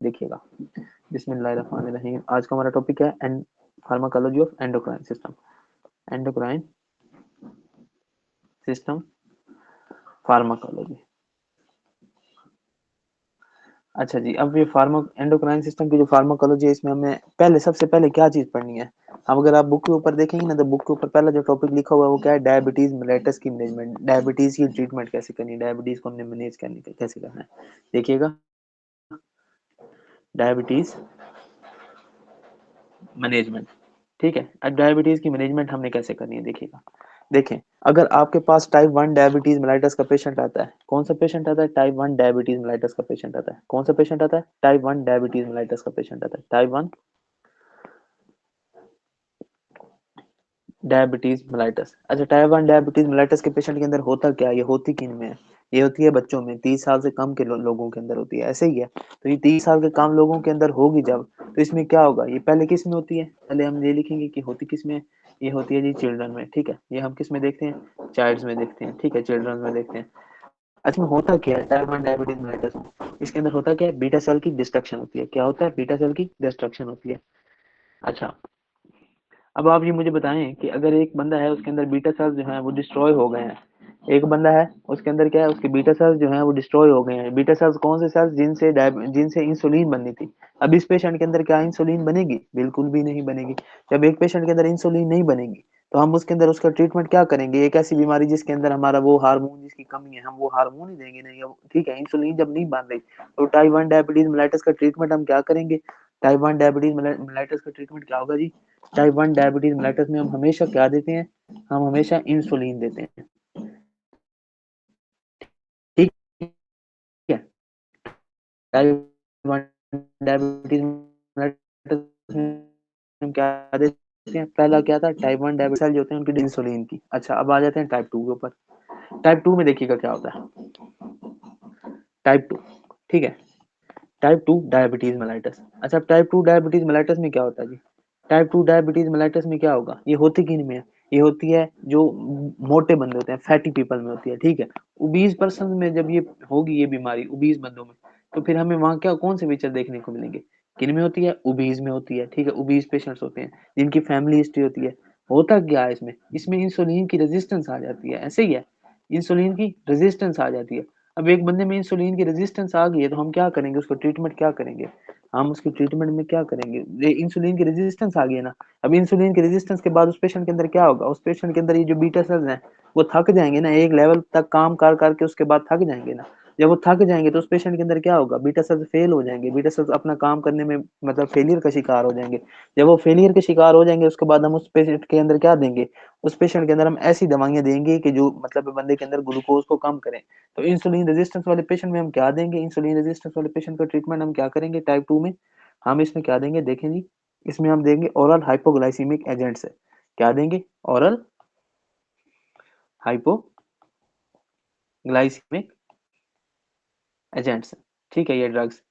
देखिएगा। बिस्मिल्लाहिर्रहमानिर्रहीम। आज का हमारा टॉपिक है and pharmacology of endocrine system. Endocrine system pharmacology. अच्छा जी, अब ये फार्मा एंडोक्राइन सिस्टम की जो फार्माकोलॉजी है, इसमें हमें पहले सबसे पहले क्या चीज पढ़नी है। अब अगर आप बुक के ऊपर देखेंगे ना, तो बुक के ऊपर पहला जो टॉपिक लिखा हुआ है वो क्या है, डायबिटीज मेलेटस की मैनेजमेंट। डायबिटीज की ट्रीटमेंट कैसे करनी है, डायबिटीज को हमने मैनेज करनी कैसे करना है, देखिएगा। डायबिटीज मैनेजमेंट, ठीक है। अब डायबिटीज की मैनेजमेंट हमने कैसे करनी है, देखिएगा। देखें, अगर आपके पास टाइप 1 डायबिटीज मेलाइटस का पेशेंट आता है, कौन सा पेशेंट आता है, टाइप 1 डायबिटीज मेलाइटस का पेशेंट आता है, कौन सा पेशेंट आता है, टाइप 1 डायबिटीज मेलाइटस का पेशेंट आता है, टाइप 1 डायबिटीज मेलाइटस। अच्छा, टाइप 1 डायबिटीज मेलाइटस के पेशेंट के अंदर होता क्या है, ये होती किन में है, ये होती है बच्चों में, 30 साल से कम के लोगों के अंदर होती है, ऐसे ही है। तो ये 30 साल के कम लोगों के अंदर होगी जब, तो इसमें क्या होगा, ये पहले किस में होती है, पहले हम ये लिखेंगे कि होती किस में है। ये होती है जी चिल्ड्रन में, ठीक है। ये हम किस में देखते हैं, चाइल्ड्स में देखते हैं, ठीक है, चिल्ड्रन में देखते हैं। अच्छा, में होता क्या है टाइप 1 डायबिटीज मेलाइटस में, इसके अंदर होता क्या है, बीटा सेल की डिस्ट्रक्शन होती है। क्या होता है, बीटा सेल की डिस्ट्रक्शन होती है। अच्छा, अब आप ये मुझे बताएं कि अगर एक बंदा है, उसके अंदर बीटा सेल्स जो है वो डिस्ट्रॉय हो गए हैं। एक बंदा है, उसके अंदर क्या है, उसके बीटा सेल्स जो है वो डिस्ट्रॉय हो गए हैं। बीटा सेल्स कौन से सेल्स, जिनसे इंसुलिन बननी थी। अब इस पेशेंट के अंदर क्या इंसुलिन बनेगी, बिल्कुल भी नहीं बनेगी। जब एक पेशेंट के अंदर इंसुलिन नहीं बनेगी, तो हम उसके अंदर उसका ट्रीटमेंट क्या करेंगे। एक ऐसी बीमारी जिसके अंदर हमारा वो हार्मोन जिसकी कमी है, हम वो हार्मोन ही देंगे नहीं, अब ठीक है। इंसुलिन जब नहीं बन रही, तो टाइप 1 डायबिटीज मेलाइटस का ट्रीटमेंट हम क्या करेंगे। टाइप 1 डायबिटीज मेलाइटस का ट्रीटमेंट क्या होगा जी। टाइप 1 डायबिटीज मेलाइटस में हम हमेशा क्या देते हैं, हम हमेशा इंसुलिन देते हैं, ठीक है। टाइप 1 डायबिटीज मेलाइटस में हम क्या देते हैं, पहला क्या था, टाइप 1 डायबिटीज जो होते हैं उनकी इंसुलिन की। अच्छा, अब आ जाते हैं टाइप 2 के ऊपर। टाइप 2 में देखिएगा क्या होता है, टाइप 2, ठीक है। Type 2 diabetes mellitus. अच्छा, टाइप 2 डायबिटीज मेलाइटस में क्या होता है जी। टाइप 2 डायबिटीज मेलाइटस में क्या होगा, ये होती किन में है, ये होती है जो मोटे बंदे होते हैं, फैटी पीपल में होती है, ठीक है। ओबीज पर्सन में जब ये होगी ये बीमारी ओबीज बंदों में, तो फिर हमें वहां क्या कौन से फीचर देखने को मिलेंगे, किन में होती है, ओबीज में होती है, ठीक है। ओबीज पेशेंट्स होते हैं जिनकी फैमिली हिस्ट्री होती है। होता क्या है इसमें, इसमें इंसुलिन की रेजिस्टेंस आ जाती है, ऐसे ही है, इंसुलिन की रेजिस्टेंस आ जाती है। अब एक बंदे में इंसुलिन की रेजिस्टेंस आ गई है, तो हम क्या करेंगे, उसको ट्रीटमेंट क्या करेंगे, हम उसकी ट्रीटमेंट में क्या करेंगे, ये इंसुलिन की रेजिस्टेंस आ गई है ना। अब इंसुलिन की रेजिस्टेंस के बाद उस पेशेंट के अंदर क्या होगा, उस पेशेंट के अंदर ये जो बीटा सेल्स हैं वो थक जाएंगे ना, एक लेवल तक काम कर करके उसके बाद थक जाएंगे ना। जब वो थक जाएंगे तो उस पेशेंट के अंदर क्या होगा, बीटा सेल्स फेल हो जाएंगे, बीटा सेल्स अपना काम करने में मतलब फेलियर का शिकार हो जाएंगे। जब वो फेलियर के शिकार हो जाएंगे, उसके बाद हम उस पेशेंट के अंदर क्या देंगे, उस पेशेंट के अंदर हम ऐसी दवाइयां देंगे कि जो मतलब बंदे के अंदर ग्लूकोज को कम करें। तो इंसुलिन रेजिस्टेंस वाले पेशेंट में हम क्या देंगे, इंसुलिन रेजिस्टेंस वाले पेशेंट का ट्रीटमेंट हम क्या करेंगे टाइप 2 में, हम इसमें क्या देंगे, देखें जी। इसमें हम देंगे ओरल हाइपोग्लाइसीमिक एजेंट्स है। क्या देंगे, ओरल हाइपोग्लाइसीमिक एजेंट्स, ठीक है, ये ड्रग्स।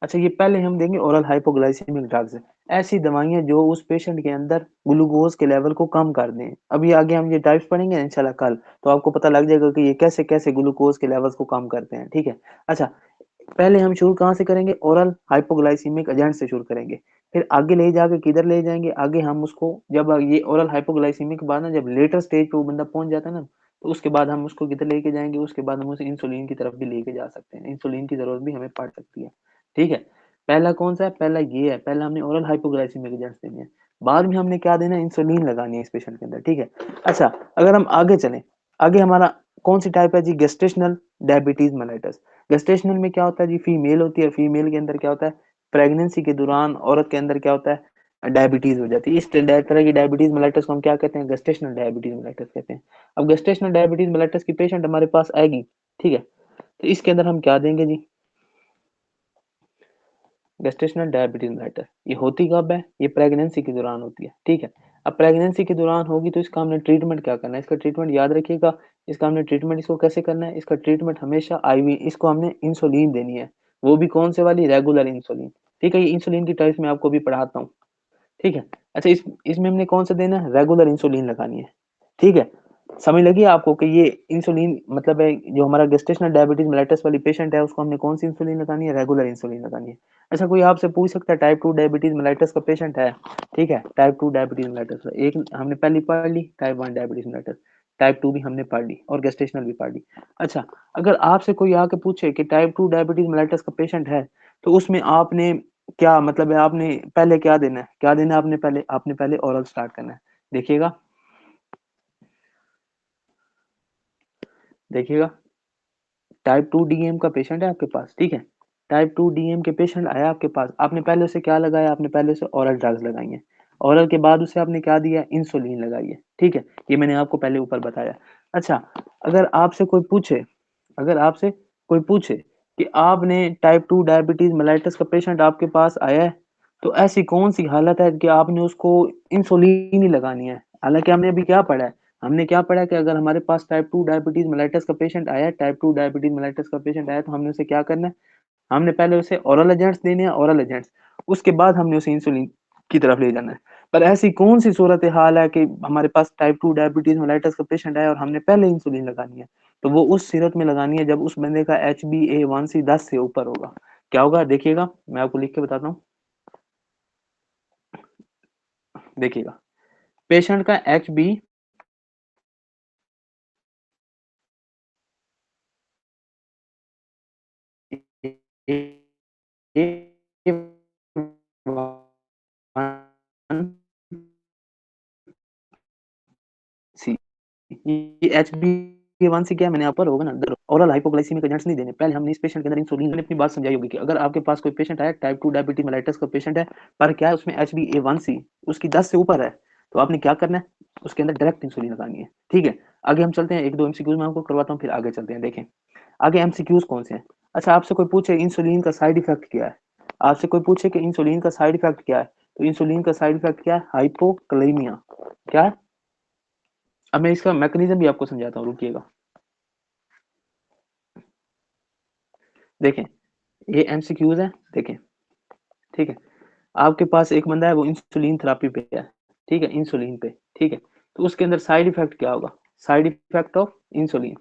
अच्छा, ये पहले हम देंगे ओरल हाइपोग्लाइसेमिक ड्रग्स, ऐसी दवाइयां जो उस पेशेंट के अंदर ग्लूकोज के लेवल को कम कर दें। अभी आगे हम ये टाइप्स पढ़ेंगे इंशाल्लाह कल, तो आपको पता लग जाएगा कि ये कैसे कैसे ग्लूकोज के लेवल्स को कम करते हैं, ठीक है। अच्छा, पहले हम शुरू कहाँ से करेंगे, ओरल हाइपोग्लाइसीमिक एजेंट से शुरू करेंगे। फिर आगे ले जाके किधर ले जाएंगे, आगे हम उसको जब ये ओरल हाइपोग्लाइसीमिक के बाद ना, जब लेटर स्टेज पे वो बंदा पहुंच जाता है ना, तो उसके बाद हम उसको किधर लेके जाएंगे, उसके बाद हम उसे इंसुलिन की तरफ भी लेके जा सकते हैं। इंसुलिन की जरूरत भी हमें पड़ सकती है, ठीक है। पहला कौन सा है, पहला ये है, पहला हमने ओरल हाइपोग्लाइसीमिक एजेंट्स देने हैं। बाद में हमने क्या देना है, इंसुलिन लगानी है इस पेशेंट के अंदर, ठीक है। अच्छा, अगर हम आगे चलें, आगे हमारा कौन सी टाइप है जी, गेस्टेशनल डायबिटीज मेलाइटस। गेस्टेशनल में क्या होता है जी, फीमेल होती है, फीमेल के अंदर क्या होता है, प्रेगनेंसी के दौरान औरत के अंदर क्या होता है, डायबिटीज हो जाती है। इस तरह की डायबिटीज मेलाइटस को हम क्या कहते हैं, गेस्टेशनल डायबिटीज मेलाइटस कहते हैं। अब गेस्टेशनल डायबिटीज मेलाइटस की पेशेंट हमारे पास आएगी, ठीक है, तो इसके अंदर हम क्या देंगे जी, गेस्टेशनल डायबिटीज मेलाइटस। ये होती कब है, ये प्रेगनेंसी के दौरान होती है, ठीक है। अब प्रेगनेंसी के दौरान होगी तो इसका हमने ट्रीटमेंट क्या करना है, इसका ट्रीटमेंट याद रखिएगा। इसका हमने ट्रीटमेंट इसको कैसे करना है, इसका ट्रीटमेंट हमेशा आईवी, इसको हमने इंसुलिन देनी है, वो भी कौन से वाली, रेगुलर इंसुलिन, ठीक है। ये इंसुलिन की टाइप्स में आपको भी पढ़ाता हूँ, ठीक है। अच्छा, इसमें हमने कौन सा देना है, रेगुलर इंसुलिन लगानी है, ठीक है। समझ लगी आपको कि ये इंसुलिन मतलब है जो हमारा गेस्टेशनल डायबिटीज मेलिटस वाली पेशेंट है उसको हमने कौन सी इंसुलिन लगानी है, रेगुलर इंसुलिन लगानी है। अच्छा कोई आपसे पूछ सकता है टाइप 2 डायबिटीज मेलिटस का पेशेंट है, ठीक है, टाइप 2 डायबिटीज मेलिटस एक हमने पहली पढ़ ली, टाइप 1 डायबिटीज मेलिटस, टाइप 2 भी हमने पढ़ ली और गेस्टेशनल भी पढ़ ली। अच्छा अगर आपसे कोई आके पूछे कि टाइप 2 डायबिटीज मेलिटस का पेशेंट है तो उसमें आपने क्या मतलब है, आपने पहले क्या देना है, क्या देना है आपने पहले ओरल स्टार्ट करना है। देखिएगा देखिएगा टाइप 2 डीएम का पेशेंट है आपके पास, ठीक है, टाइप 2 डीएम के पेशेंट आया आपके पास, आपने पहले उसे क्या लगाया, आपने पहले उसे ओरल ड्रग्स लगाई है, ओरल के बाद उसे आपने क्या दिया, इंसुलिन लगाई है, ठीक है, ये मैंने आपको पहले ऊपर बताया। अच्छा अगर आपसे कोई पूछे, अगर आपसे कोई पूछे कि आपने टाइप 2 डायबिटीज मेलाइटस का पेशेंट आपके पास आया है तो ऐसी कौन सी हालत है कि आपने उसको इंसुलिन ही लगानी है। हालांकि हमने अभी क्या पढ़ा है, हमने क्या पढ़ा कि अगर हमारे पास टाइप 2 डायबिटीज मेलाइटस का पेशेंट आया है, टाइप 2 डायबिटीज मेलाइटस का पेशेंट आया तो हमने उसे क्या करना है, हमने पहले उसे ओरल एजेंट्स देने हैं, ओरल एजेंट्स, उसके बाद हमने उसे इंसुलिन की तरफ ले जाना है। पर ऐसी कौन सी सूरत हाल है कि हमारे पास टाइप 2 डायबिटीज मेलाइटस का पेशेंट आया और हमने पहले इंसुलिन लगानी है, तो वो उस सूरत में लगानी है जब उस बंदे का HbA1c 10 से ऊपर होगा। क्या होगा देखिएगा, मैं आपको लिख के बताता हूँ, देखिएगा पेशेंट का HbA1c, ये HbA1c क्या है, मैंने यहाँ पर होगा ना, ओरल हाइपोग्लाइसीमिक एजेंट्स नहीं देने, पहले हमने इस पेशेंट के अंदर इंसुलिन, मैंने अपनी बात समझाई होगी कि अगर आपके पास कोई पेशेंट आया टाइप 2 डायबिटीज मेलाइटस का पेशेंट है पर क्या है उसमें HbA1c उसकी 10 से ऊपर है, तो आपने क्या करना है, उसके अंदर डायरेक्ट इंसुलिन लगानी है, ठीक है। आगे हम चलते हैं, एक दो एमसीक्यूज मैं आपको करवाता हूँ फिर आगे चलते हैं, देखें आगे एमसीक्यूज कौन से हैं। अच्छा आपसे कोई पूछे इंसुलिन का साइड इफेक्ट क्या है, आपसे कोई पूछे कि इंसुलिन का साइड इफेक्ट क्या है, तो इंसुलिन का साइड इफेक्ट क्या है, हाइपोकलेमिया। क्या है, अब मैं इसका मैकेनिज्म भी आपको समझाता हूँ, रुकिएगा। देखें ये एमसीक्यूज है, देखें, ठीक है, आपके पास एक बंदा है वो इंसुलिन थेरापी पे है, ठीक है, इंसुलिन पे, ठीक है, तो उसके अंदर साइड इफेक्ट क्या होगा, side effect of insulin,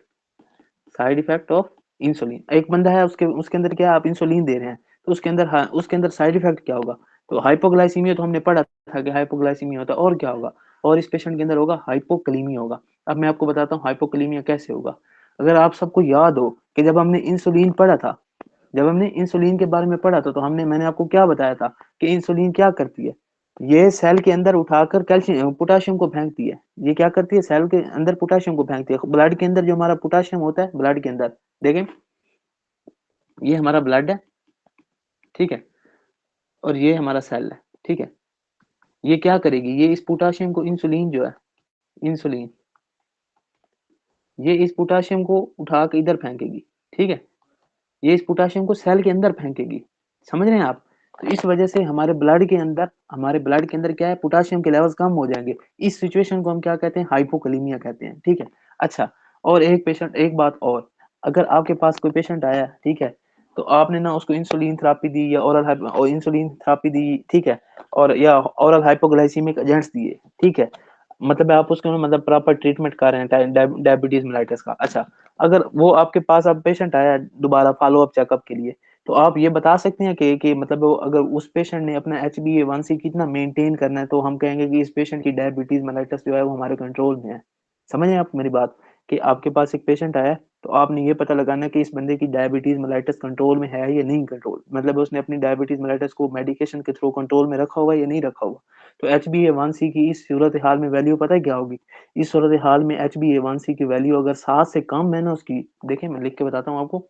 side effect of insulin, एक बंदा है उसके उसके अंदर क्या है, आप इंसुलिन दे रहे हैं तो उसके अंदर उसके अंदर साइड इफेक्ट क्या होगा, तो हाइपोग्लाइसीमिया तो हमने पढ़ा था कि हाइपोग्लाइसीमिया होता है, और क्या होगा, और इस पेशेंट के अंदर होगा हाइपोकलीमिया होगा। अब मैं आपको बताता हूँ हाइपोकलीमिया कैसे होगा। अगर आप सबको याद हो कि जब हमने इंसुलिन पढ़ा था, जब हमने इंसुलिन के बारे में पढ़ा था तो हमने मैंने आपको क्या बताया था कि इंसुलिन क्या करती है, ये सेल के अंदर उठाकर कैल्शियम पोटाशियम को फेंकती है, ये क्या करती है, सेल के अंदर पोटाशियम को फेंकती है, ब्लड के अंदर जो हमारा पोटाशियम होता है ब्लड के अंदर, देखें ये हमारा ब्लड है, ठीक है, और ये हमारा सेल है, ठीक है, ये क्या करेगी, ये इस पोटाशियम को, इंसुलिन जो है, इंसुलिन ये इस पोटाशियम को उठा के इधर फेंकेगी, ठीक है, ये इस पोटाशियम को सेल के अंदर फेंकेगी, समझ रहे हैं आप। तो इस वजह से हमारे ब्लड के अंदर क्या है, पोटाशियम के लेवल्स कम हो जाएंगे, इस सिचुएशन को हम क्या कहते हैं, हाइपोकलीमिया कहते हैं, ठीक है। अच्छा और एक पेशेंट, एक बात और, अगर आपके पास कोई पेशेंट आया, ठीक है, तो आपने ना उसको इंसुलिन थेरापी दी या और इंसुलिन थेरापी दी, ठीक है, और या ओरल हाइपोग्लाइसीमिक एजेंट्स दिए, ठीक है, मतलब आप उसको ना मतलब प्रॉपर ट्रीटमेंट कर रहे हैं डायबिटीज मेलाइटिस का। अच्छा अगर वो आपके पास अब पेशेंट आया दोबारा फॉलो अप चेकअप के लिए, तो आप ये बता सकते हैं कि मतलब वो अगर उस पेशेंट ने अपना HbA1c कितना मेंटेन करना है, तो हम कहेंगे कि इस पेशेंट की डायबिटीज मेलाइटिस जो है वो हमारे कंट्रोल में है। समझ रहे हैं आप मेरी बात, कि आपके पास एक पेशेंट आया तो आपने ये पता लगाना कि इस बंदे की डायबिटीज मेलाइटिस कंट्रोल में है या नहीं कंट्रोल, मतलब उसने अपनी डायबिटीज मेलाइटिस को मेडिकेशन के थ्रू कंट्रोल में रखा होगा या नहीं रखा होगा। तो HbA1c की इस सूरत हाल में वैल्यू पता है क्या होगी, इस सूरत हाल में HbA1c की वैल्यू अगर 7 से कम है ना उसकी, देखिए मैं लिख के बताता हूँ आपको,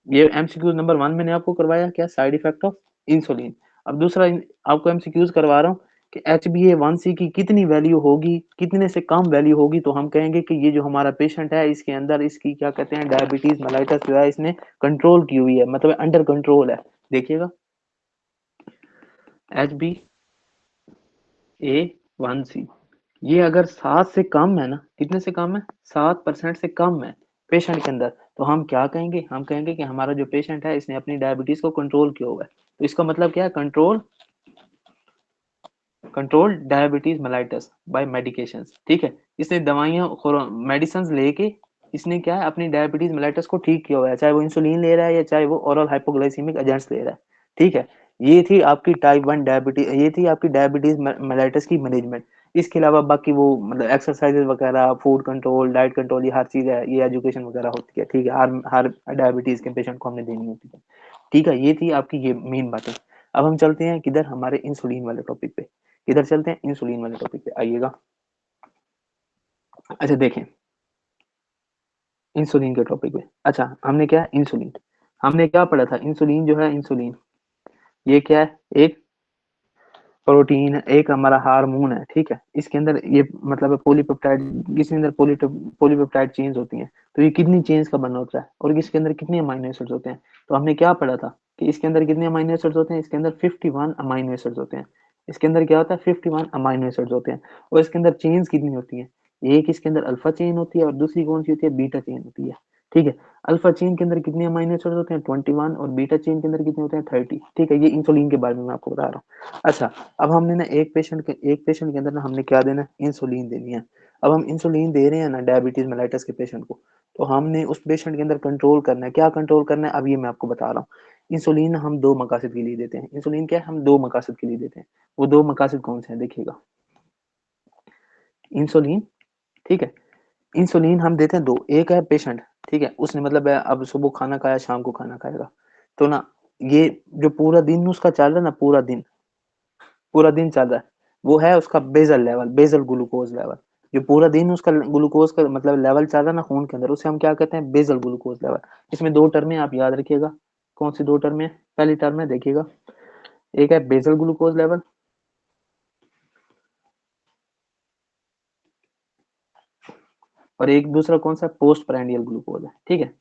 ये एमसीक्यू नंबर 1 मैंने आपको करवाया क्या, साइड इफेक्ट ऑफ इंसुलिन। अब दूसरा आपको एमसीक्यूज करवा रहा हूँ कि HbA1c की कितनी वैल्यू होगी, कितने से कम वैल्यू होगी, तो हम कहेंगे कि ये जो हमारा पेशेंट है इसके अंदर इसकी क्या कहते हैं, डायबिटीज मेलाइटस जो है इसने कंट्रोल की हुई है, मतलब अंडर कंट्रोल है। देखिएगा HbA1c ये अगर 7 से कम है ना, कितने से कम है, 7% से कम है पेशेंट के अंदर, तो हम क्या कहेंगे, हम कहेंगे कि हमारा जो पेशेंट है इसने अपनी डायबिटीज को कंट्रोल किया हुआ है। तो इसका मतलब क्या है, control, control diabetes mellitus by medications, ठीक है। इसने दवाइयाँ मेडिसिन लेके इसने क्या है अपनी डायबिटीज मेलाइटस को ठीक किया हुआ है, चाहे वो इंसुलिन ले रहा है या चाहे वो ओरल हाइपोग्लाइसीमिक एजेंट्स ले रहा है। ठीक है, ये थी आपकी टाइप 1 डायबिटीज, ये थी आपकी डायबिटीज मेलाइटस की मैनेजमेंट। इसके अलावा बाकी वो मतलब एक्सरसाइजेज वगैरह, फूड कंट्रोल, डाइट कंट्रोल, ये हर चीज है, ये एजुकेशन वगैरह होती है। ठीक है, हर डायबिटीज के पेशेंट को हमने देनी होती है। ठीक है, ये थी आपकी ये मेन बातें। अब हम चलते हैं किधर, हमारे इंसुलिन वाले टॉपिक पे। किधर चलते हैं, इंसुलिन वाले टॉपिक पे आइएगा। अच्छा देखें, इंसुलिन के टॉपिक पे। अच्छा, हमने क्या, इंसुलिन हमने क्या पढ़ा था, इंसुलिन जो है, इंसुलिन ये क्या है, एक प्रोटीन है, एक हमारा हार्मोन है। ठीक है, इसके अंदर ये मतलब है पॉलीपेप्टाइड, इसके अंदर पॉलीपेप्टाइड चेन्स होती हैं। तो ये कितनी चेन्स का बना होता है और इसके अंदर कितने अमाइनो एसिड्स होते हैं। तो हमने क्या पढ़ा था कि इसके अंदर कितने अमाइनो एसिड्स होते हैं, इसके अंदर 51 अमाइनो एसिड्स होते हैं। इसके अंदर क्या होता है, 51 अमाइनो एसिड्स होते हैं। और इसके अंदर चेन्स कितनी होती है, एक इसके अंदर अल्फा चेन होती है और दूसरी कौन सी होती है, बीटा चेन होती है। ठीक है, अल्फा चेन के अंदर कितने अमाइनो एसिड्स होते हैं, 21, और बीटा चेन के अंदर कितने होते हैं, 30। ठीक है, ये इंसुलिन के बारे में मैं आपको बता रहा हूँ। अच्छा, अब हमने ना एक पेशेंट के अंदर ना हमने क्या देना है, इंसुलिन देनी है। अब हम इंसुलिन दे रहे हैं ना डायबिटीज मेलाइटस के पेशेंट को, तो हमने उस पेशेंट के अंदर कंट्रोल करना है। क्या कंट्रोल करना है, अब ये मैं आपको बता रहा हूँ। इंसुलिन हम दो मकासद के लिए देते हैं। इंसुलिन क्या है, हम दो मकासद के लिए देते हैं। वो दो मकासद कौन से हैं, देखिएगा। इंसुलिन, ठीक है, इंसुलिन हम देते हैं दो। एक है पेशेंट, ठीक है, उसने मतलब अब सुबह खाना खाया, शाम को खाना खाएगा, तो ना ये जो पूरा दिन उसका चल रहा है ना, पूरा दिन चल रहा है, वो है उसका basal level, basal glucose level. जो पूरा दिन उसका ग्लूकोज का मतलब लेवल चल रहा है ना खून के अंदर, उसे हम क्या कहते हैं, बेजल ग्लूकोज लेवल। इसमें दो टर्में आप याद रखिएगा। कौन सी दो टर्में, पहली टर्म है देखिएगा, एक है बेजल ग्लूकोज लेवल, और एक दूसरा कौन सा, पोस्ट प्राइंडियल ग्लूकोज है। ठीक है।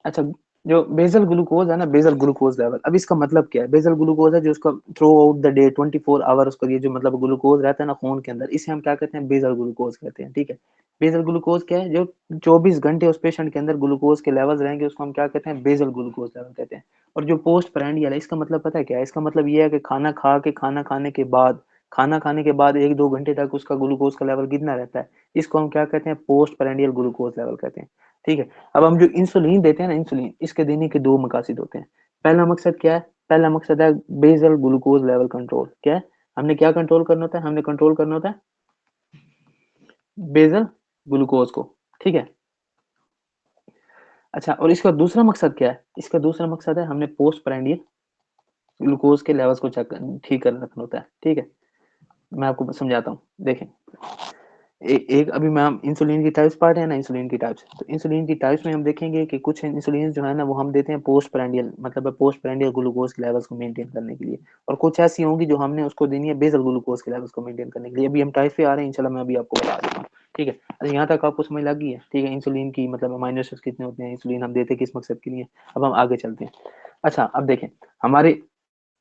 अच्छा, जो बेसल ग्लूकोज है ना, बेसल ग्लूकोज लेवल, अब इसका मतलब क्या है, बेसल ग्लूकोज है जो उसका throughout the day 24 hour उसका ये जो मतलब ग्लूकोज रहता है ना खून के अंदर, इसे हम क्या कहते हैं, बेसल ग्लूकोज कहते हैं। ठीक है, बेसल ग्लूकोज क्या है, जो 24 घंटे उस पेशेंट के अंदर ग्लूकोज के लेवल्स रहेंगे, उसको हम क्या कहते हैं, बेसल ग्लूकोज लेवल कहते हैं। और जो पोस्ट प्राइंडियल है, इसका मतलब पता है क्या है, इसका मतलब ये है कि खाना खाने के बाद, खाना खाने के बाद 1-2 घंटे तक उसका ग्लूकोज का लेवल कितना रहता है, इसको हम क्या कहते हैं, पोस्ट प्राइंडियल ग्लूकोज लेवल कहते हैं। ठीक है, अब हम जो इंसुलिन देते हैं ना, इंसुलिन, इसके देने के दो मकासद होते हैं। पहला मकसद क्या है, पहला मकसद है बेसल ग्लूकोज लेवल कंट्रोल। क्या है, हमने क्या कंट्रोल करना होता है, हमने कंट्रोल करना होता है बेसल ग्लूकोज को। ठीक है। अच्छा, और इसका दूसरा मकसद क्या है, इसका दूसरा मकसद है हमने पोस्ट प्राइंडियल ग्लूकोज के लेवल्स को चेक ठीक कर रखना होता है। ठीक है, मैं आपको समझाता हूँ, देखें। एक अभी मैं हम इंसुलिन की टाइप्स पढ़ रहे हैं ना, इंसुलिन की टाइप्स, तो इंसुलिन की टाइप्स में हम देखेंगे कि कुछ इंसुलिन जो है ना वो हम देते हैं पोस्ट प्राइंडियल, मतलब पोस्ट प्राइंडियल ग्लूकोज के लेवल्स को मेंटेन करने के लिए। और कुछ ऐसी होंगी जो हमने उसको देनी है बेसल ग्लूकोज के लेवल्स को मेंटेन करने के लिए। अभी हम टाइप्स पे आ रहे हैं, इंशाल्लाह मैं अभी आपको बता देता हूँ। ठीक है, अच्छा यहाँ तक आपको समझ लग गई है। ठीक है, इंसुलिन की मतलब अमाइनो एसिड्स कितने होते हैं, इंसुलिन हम देते हैं किस मकसद के लिए। अब हम आगे चलते हैं। अच्छा, अब देखें, हमारे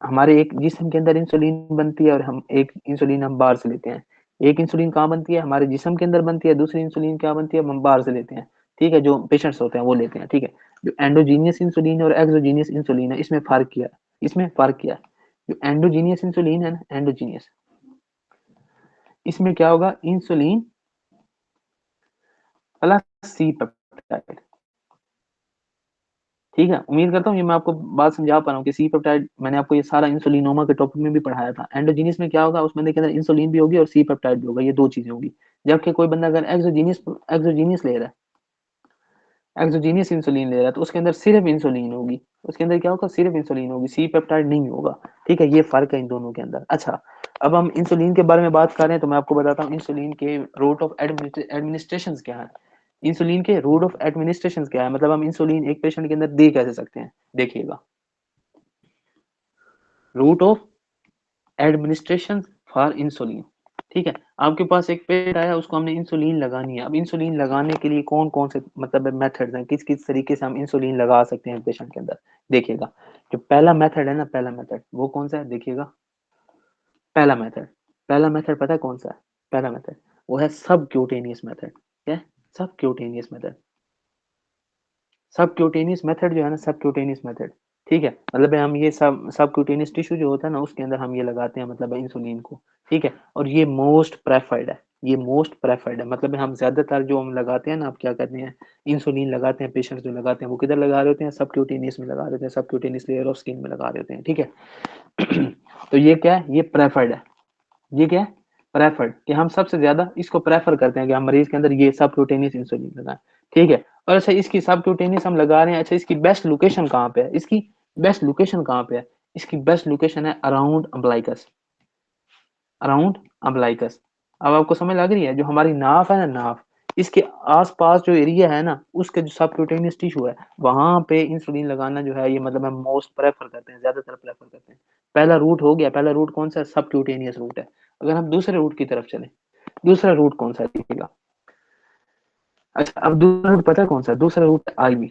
हमारे एक जिस्म के अंदर इंसुलिन बनती है और हम एक इंसुलिन हम बाहर से लेते हैं। एक इंसुलिन कहाँ बनती है, हमारे जिस्म के अंदर बनती है, दूसरी इंसुलिन क्या बनती है, हम बाहर से लेते हैं। ठीक है, जो पेशेंट्स होते हैं वो लेते हैं। ठीक है, जो एंडोजीनियस इंसुलिन और एक्सोजीनियस इंसुलिन है, इसमें फर्क किया है, इसमें फर्क किया है। जो एंडोजीनियस इंसुलिन है ना, एंडोजीनियस, इसमें क्या होगा, इंसुलिन प्लस सी पेप्टाइड। ठीक है, उम्मीद करता हूँ ये मैं आपको बात समझा पा रहा हूँ कि सी पेप्टाइड मैंने आपको ये सारा इंसुलिनोमा के टॉपिक में भी पढ़ाया था। एंडोजीनियस में क्या होगा, उस बंदे के अंदर इंसुलिन भी होगी और सी पेप्टाइड भी होगा, ये दो चीजें होगी। जबकि कोई बंदा अगर एक्सोजीनियस ले रहा है, एक्सोजीनियस इंसुलिन ले रहा है, तो उसके अंदर सिर्फ इंसुलिन होगी। उसके अंदर क्या होगा, सिर्फ इंसुलिन होगी, सी पेप्टाइड नहीं होगा। ठीक है, ये फर्क है इन दोनों के अंदर। अच्छा, अब हम इंसुलिन के बारे में बात कर रहे हैं, तो मैं आपको बताता हूँ इंसुलिन के रूट ऑफ एडमिनिस्ट्रेशन क्या है। इंसुलिन के रूट ऑफ एडमिनिस्ट्रेशन क्या है, मतलब हम इंसुलिन एक पेशेंट के अंदर दे कैसे सकते हैं, देखिएगा। Route of administration for insulin. ठीक है, आपके पास एक पेशेंट आया, उसको हमने इंसुलिन लगानी है। अब इंसुलिन लगाने के लिए कौन कौन से मतलब मेथड्स हैं, किस किस तरीके से हम इंसुलिन लगा सकते हैं पेशेंट के अंदर, देखिएगा। जो पहला मेथड है ना, पहला मेथड वो कौन सा है, देखिएगा। पहला मेथड पता है कौन सा है, पहला मेथड वो है सब क्यूटेनियस मेथड। क्या है, सब क्यूटेनियस मेथड। सब क्यूटेनियस मेथड जो है ना, सब क्यूटेनियस मेथड। ठीक है, मतलब हम ये सबक्यूटेनियस टिश्यू जो होता है ना उसके अंदर हम ये लगाते हैं मतलब इंसुलिन को। ठीक है, और ये मोस्ट प्रेफर्ड है, ये मोस्ट प्रेफर्ड है, मतलब हम ज्यादातर जो हम लगाते हैं ना, आप क्या करते हैं, इंसुलिन लगाते हैं, पेशेंट्स जो लगाते हैं वो किधर लगा रहे होते हैं, सबक्यूटेनियस में लगा रहे होते हैं, सबक्यूटेनियस लेयर ऑफ स्किन में लगा रहे होते हैं। ठीक है तो ये क्या है, ये प्रेफर्ड है, ये क्या है, प्रेफर्ड, कि हम सबसे ज्यादा इसको प्रेफर करते हैं कि हम मरीज के अंदर ये सबक्यूटेनियस इंसुलिन लगाएं। ठीक है, और अच्छा इसकी सबक्यूटेनियस हम लगा रहे हैं, अच्छा इसकी बेस्ट लोकेशन कहाँ पे है, इसकी बेस्ट लोकेशन कहाँ पे है, इसकी बेस्ट लोकेशन है अराउंड अम्बलाइकस, अराउंड अम्बलाइकस। अब आपको समझ लग रही है, जो हमारी नाफ है ना, नाफ, इसके आसपास जो एरिया है ना, उसके जो सबक्यूटेनियस टिश्यू है वहां पे इंसुलिन लगाना जो है ये मतलब हम मोस्ट प्रेफर करते हैं, ज्यादातर प्रेफर करते हैं। पहला रूट हो गया, पहला रूट कौन सा है, सबक्यूटेनियस रूट है। अगर हम दूसरे रूट की तरफ चले, दूसरा रूट कौन सा है देखिएगा। अच्छा, अब दूसरा रूट पता है कौन सा है, दूसरा रूट आईवी।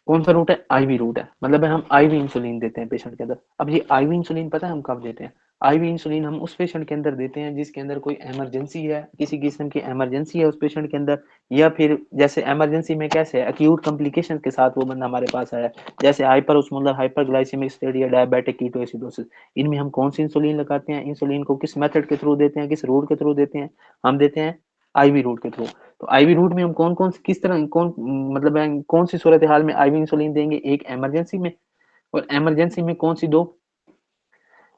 कौन सा रूट है, आईवी रूट है, मतलब हम आईवी इंसुलिन देते हैं पेशेंट के अंदर। अब ये आईवी इंसुलिन पता है हम कब देते हैं, आईवी इंसुलिन हम उस पेशेंट के अंदर देते हैं जिसके अंदर कोई इमरजेंसी है, किसी किस्म की इमरजेंसी है उस पेशेंट के अंदर, या फिर जैसे इमरजेंसी में कैसे अक्यूट कॉम्प्लिकेशन के साथ वो बंदा हमारे पास आया, जैसे हाइपर ओस्मोलर हाइपरग्लाइसेमिक स्टेट या डायबिटिक कीटोएसिडोसिस। इनमें हम कौन सी इंसुलिन लगाते हैं, इंसुलिन को किस मेथड के थ्रू देते हैं, किस रूट के थ्रू देते हैं, हम देते हैं आईवी रूट के थ्रू। तो आईवी रूट में हम कौन कौन किस तरह कौन मतलब कौन सी सूरत हाल में आईवी इंसुलिन देंगे, एक इमरजेंसी में, और इमरजेंसी में कौन सी दो,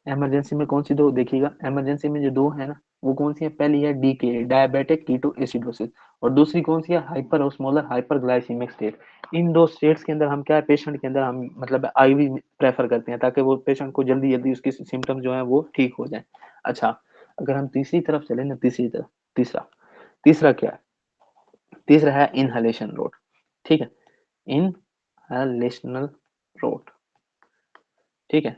इमरजेंसी में कौन सी दो देखिएगा, इमरजेंसी में जो दो है ना वो कौन सी है, पहली है डीके डायबिटिक कीटो एसिडोसिस, और दूसरी कौन सी है, हाइपर ओस्मोलर हाइपरग्लाइसेमिक स्टेट। इन दो स्टेट्स के अंदर हम क्या है, पेशेंट के अंदर हम मतलब आईवी प्रेफर करते हैं ताकि वो पेशेंट को जल्दी जल्दी उसकी सिम्टम जो है वो ठीक हो जाए। अच्छा, अगर हम तीसरी तरफ चले ना, तीसरी तरफ, तीसरा, तीसरा क्या है, तीसरा है इनहेलेशन रोड। ठीक है, इनहेलेशनल रोड। ठीक है,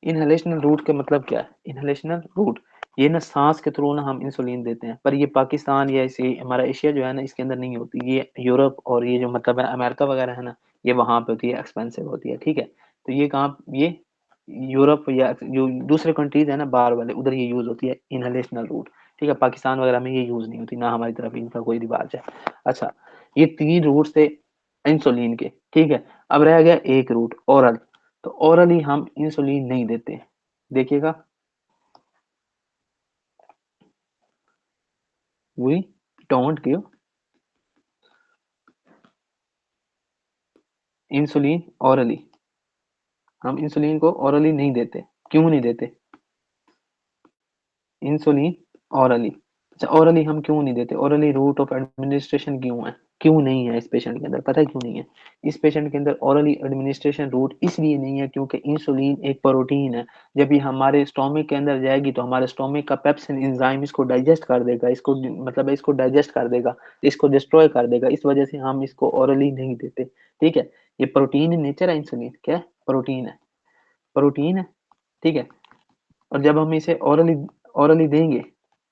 इनहेलेशनल रूट का मतलब क्या है, इनहेलेशनल रूट ये ना सांस के थ्रू ना हम इंसुलिन देते हैं, पर ये पाकिस्तान या इसे हमारा एशिया जो है ना इसके अंदर नहीं होती, ये यूरोप और ये जो मतलब है अमेरिका वगैरह है ना, ये वहां पे होती है, एक्सपेंसिव होती है। ठीक है, तो ये कहाँ, ये यूरोप या जो दूसरे कंट्रीज है ना बाहर वाले, उधर ये यूज होती है इनहेलेशनल रूट। ठीक है, पाकिस्तान वगैरह में ये यूज नहीं होती, ना हमारी तरफ इनका कोई रिवाज है। अच्छा, ये तीन रूट थे इंसुलिन के। ठीक है, अब रह गया एक रूट ओरल, तो ओरली हम इंसुलिन नहीं देते, देखिएगा, we don't give insulin orally, हम इंसुलिन को ओरली नहीं देते। क्यों नहीं देते इंसुलिन ओरली, अच्छा ओरली हम क्यों नहीं देते, ओरली रूट ऑफ एडमिनिस्ट्रेशन क्यों है, क्यों नहीं है इस पेशेंट के अंदर, पता है क्यों नहीं है, इस पेशेंट के अंदर ओरली एडमिनिस्ट्रेशन रूट इसलिए नहीं है क्योंकि इंसुलिन एक प्रोटीन है, जब ये हमारे स्टोमिक के अंदर जाएगी तो हमारे स्टोमिक का पेप्सिन एंजाइम इसको डाइजेस्ट कर देगा, इसको मतलब इसको डाइजेस्ट कर देगा, इसको डिस्ट्रॉय कर देगा, इस वजह से हम इसको ओरली नहीं देते। ठीक है, ये प्रोटीन इन नेचर है, इंसुलिन क्या है, प्रोटीन है, प्रोटीन है। ठीक है, और जब हम इसे ओरली ओरली देंगे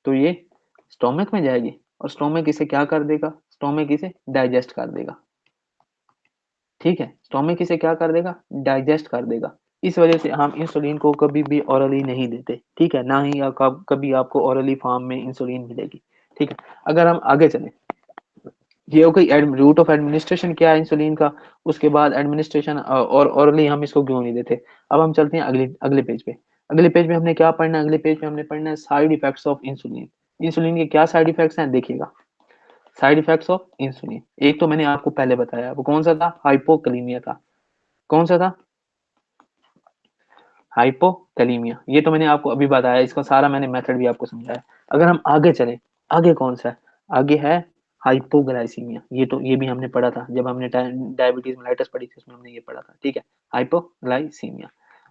तो ये स्टोमक में जाएगी, और स्टोमक इसे क्या कर देगा, स्टोमक इसे डाइजेस्ट कर देगा। ठीक है, स्टोमक इसे क्या कर देगा, डाइजेस्ट कर देगा। इस वजह से हम इंसुलिन को कभी भी ओरली नहीं देते। ठीक है, ना ही कभी आपको ओरली फॉर्म में इंसुलिन मिलेगी। ठीक है, अगर हम आगे चले, ये हो गई रूट ऑफ एडमिनिस्ट्रेशन क्या है इंसुलिन का, उसके बाद एडमिनिस्ट्रेशन और ओरली हम इसको क्यों नहीं देते। अब हम चलते हैं अगले अगले पेज पे, अगले पेज में हमने क्या पढ़ना है, अगले पेज पे हमने पढ़ना है side effects of insulin. Insulin के क्या साइड इफेक्ट्स हैं देखिएगा, साइड इफेक्ट्स ऑफ इंसुलिन, एक तो मैंने आपको पहले बताया, वो कौन सा था, हाइपोकलीमिया था, कौन सा था, हाइपोकलीमिया, ये तो मैंने आपको अभी बताया, इसका सारा मैंने मेथड भी आपको समझाया। अगर हम आगे चले, आगे कौन सा है, आगे है हाइपोग्लाइसीमिया, ये तो ये भी हमने पढ़ा था जब हमने डायबिटीज मेलाइटस पढ़ी थी, उसमें हमने ये पढ़ा था। ठीक है, हाइपोग्लाइसीमिया।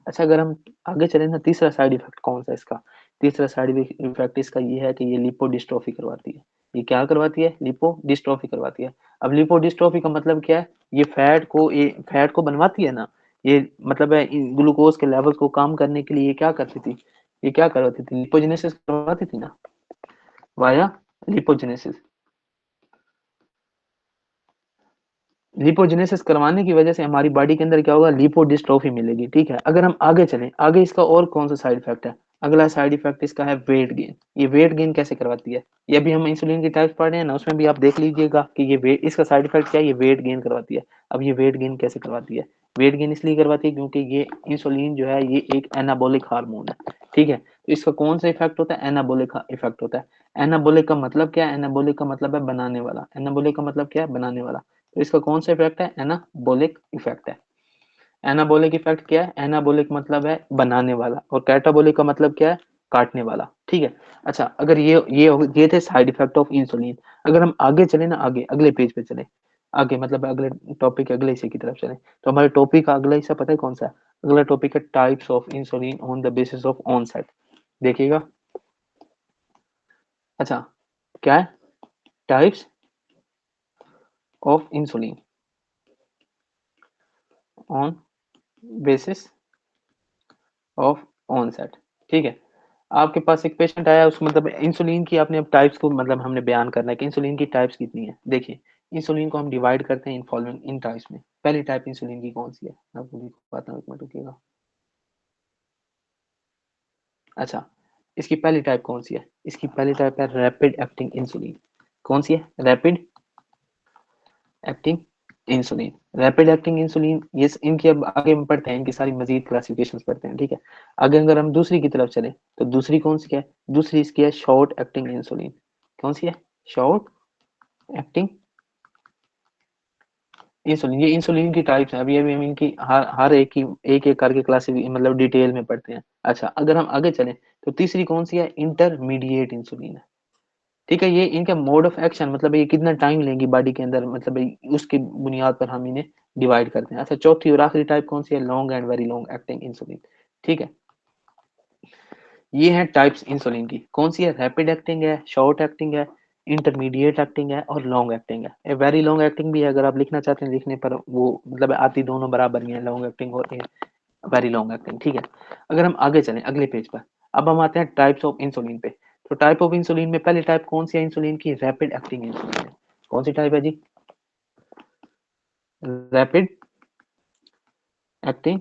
अच्छा, अगर हम आगे चले ना, तीसरा साइड इफेक्ट कौन सा है इसका, तीसरा साइड इफेक्ट इसका ये है कि ये लिपोडिस्ट्रोफी करवाती है। ये क्या करवाती है, लिपोडिस्ट्रोफी करवाती है। अब लिपोडिस्ट्रोफी का मतलब क्या है, ये फैट को बनवाती है ना, ये मतलब है ग्लूकोज के लेवल को कम करने के लिए ये क्या करती थी, ये क्या करवाती थी, लिपोजेनेसिस करवाती थी ना, वाया लिपोजेनेसिस। लिपोजेनेसिस करवाने की वजह से हमारी बॉडी के अंदर क्या होगा, लिपोडिस्ट्रोफी मिलेगी। ठीक है, अगर हम आगे चलें, आगे इसका और कौन सा साइड इफेक्ट है, अगला साइड इफेक्ट इसका है वेट गेन। ये वेट गेन कैसे करवाती है, ये अभी हम इंसुलिन की टाइप्स पढ़ रहे हैं ना, उसमें भी आप देख लीजिएगा कि ये वेट, इसका साइड इफेक्ट क्या है, ये वेट गेन करवाती है। अब ये वेट गेन कैसे करवाती है, वेट गेन इसलिए करवाती है क्योंकि ये इंसुलिन जो है ये एक एनाबॉलिक हार्मोन है, ठीक है। तो इसका कौन सा इफेक्ट होता है, एनाबॉलिक इफेक्ट होता है। एनाबॉलिक का मतलब क्या है, एनाबॉलिक का मतलब है बनाने वाला, एनाबॉलिक का मतलब क्या है, बनाने वाला। तो इसका कौन सा इफेक्ट है, एनाबॉलिक इफेक्ट है। एनाबॉलिक इफेक्ट क्या है, एनाबॉलिक मतलब है बनाने वाला, और कैटाबॉलिक का मतलब क्या है, काटने वाला, ठीक है। अच्छा, अगर ये थे साइड इफेक्ट ऑफ इंसुलिन। अगर हम आगे चले ना, आगे अगले पेज पे चले, आगे मतलब अगले टॉपिक अगले हिस्से की तरफ चले, तो हमारे टॉपिक का अगला हिस्सा पता है कौन सा है, अगला टॉपिक है types of insulin on the basis of onset. देखिएगा। अच्छा, क्या है, types of insulin on basis of onset, ठीक है। आपके पास एक पेशेंट आया, उस मतलब इंसुलिन की आपने अब टाइप्स को मतलब हमने बयान करना है कि इंसुलिन की टाइप्स कितनी है। देखिए, इंसुलिन को हम डिवाइड करते हैं इन फॉलोइंग इन टाइप्स में। पहली टाइप इंसुलिन की कौन सी है, मैं आपको बताता हूँ, एक मिनट रुकिएगा। अच्छा, इसकी पहली टाइप कौन सी है, इसकी पहली टाइप है रैपिड एक्टिंग इंसुलिन। कौन सी है, rapid acting insulin. Rapid acting insulin, ये इनकी अब आगे हम पढ़ते हैं, इनकी सारी मजीद क्लासिफिकेशंस पढ़ते हैं, ठीक है। आगे अगर हम दूसरी की तरफ चले, तो दूसरी कौन सी है, दूसरी इसकी है शॉर्ट एक्टिंग इंसुलिन। कौन सी है, शॉर्ट एक्टिंग इंसुलिन। ये इंसुलिन की टाइप्स हैं, अभी अभी हम इनकी हर एक की एक एक करके क्लासिफिक मतलब डिटेल में पढ़ते हैं। अच्छा, अगर हम आगे चलें, तो तीसरी कौन सी है, इंटरमीडिएट इंसुलिन है, ठीक है। ये इनका मोड ऑफ एक्शन मतलब ये कितना टाइम लेंगी बॉडी के अंदर, मतलब उसकी बुनियाद पर हम इन्हें डिवाइड करते हैं। अच्छा, चौथी और आखिरी टाइप कौन सी है, long and very long acting insulin, ठीक है। ये है टाइप्स इंसुलिन की, कौन सी है, रैपिड एक्टिंग है, शॉर्ट एक्टिंग है, इंटरमीडिएट एक्टिंग है, और लॉन्ग एक्टिंग है। ये वेरी लॉन्ग एक्टिंग भी है, अगर आप लिखना चाहते हैं लिखने पर वो मतलब आती दोनों बराबर ही है, लॉन्ग एक्टिंग और वेरी लॉन्ग एक्टिंग, ठीक है। अगर हम आगे चलें अगले पेज पर, अब हम आते हैं टाइप्स ऑफ इंसुलिन पे। तो टाइप ऑफ इंसुलिन में पहली टाइप कौन सी है इंसुलिन की, रैपिड एक्टिंग इंसुलिन है। कौन सी टाइप है जी, रैपिड एक्टिंग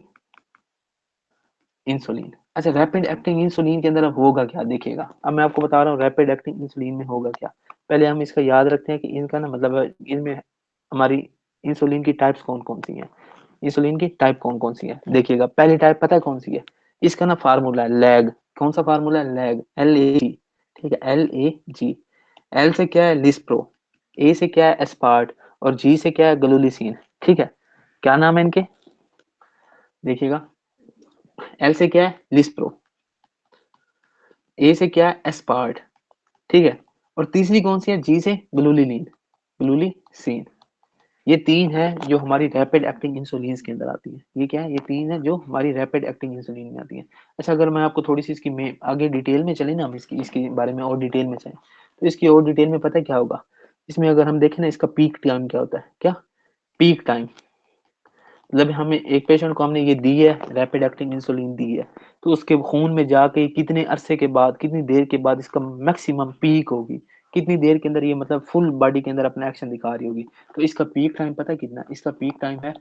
इंसुलिन। अच्छा, रैपिड एक्टिंग इंसुलिन के अंदर अब होगा क्या, देखिएगा। अब मैं आपको बता रहा हूँ रैपिड एक्टिंग इंसुलिन में होगा क्या। पहले हम इसका याद रखते हैं कि इनका ना मतलब इनमें हमारी इंसुलिन की टाइप्स कौन कौन सी हैं। इंसुलिन की टाइप कौन कौन सी है, देखिएगा। पहली टाइप पता है कौन सी है, इसका ना फार्मूला है लैग। कौन सा फार्मूला है, लैग, LAG, ठीक है, LAG। एल से क्या है, लिस्प्रो, ए से क्या है, एस्पार्ट, और जी से क्या है, गलुलिसिन, ठीक है। क्या नाम है इनके, देखिएगा। एल से क्या है, लिस्प्रो, ए से क्या है, एस्पार्ट, ठीक है। और तीसरी कौन सी है, जी से ग्लूलिनीन, ग्लूलिसिन। ये तीन है जो हमारी रैपिड एक्टिंग इंसुलिन के अंदर आती है। ये क्या है, ये तीन है जो हमारी रैपिड एक्टिंग इंसुलिन में आती है। अच्छा, अगर मैं आपको थोड़ी सी इसकी में आगे डिटेल में चले ना, हम इसकी इसके बारे में और डिटेल में चले, तो इसकी और डिटेल में पता है क्या होगा, इसमें अगर हम देखें ना, इसका पीक टाइम क्या होता है, क्या पीक टाइम, मतलब हमें एक पेशेंट को हमने ये दी है, रैपिड एक्टिंग इंसुलिन दी है, तो उसके खून में जाके कितने अरसे के बाद, कितनी देर के बाद इसका मैक्सिमम पीक होगी, कितनी देर के अंदर ये मतलब फुल बॉडी के अंदर अपना एक्शन दिखा रही होगी। तो इसका पीक टाइम पता है कितना, इसका पीक टाइम है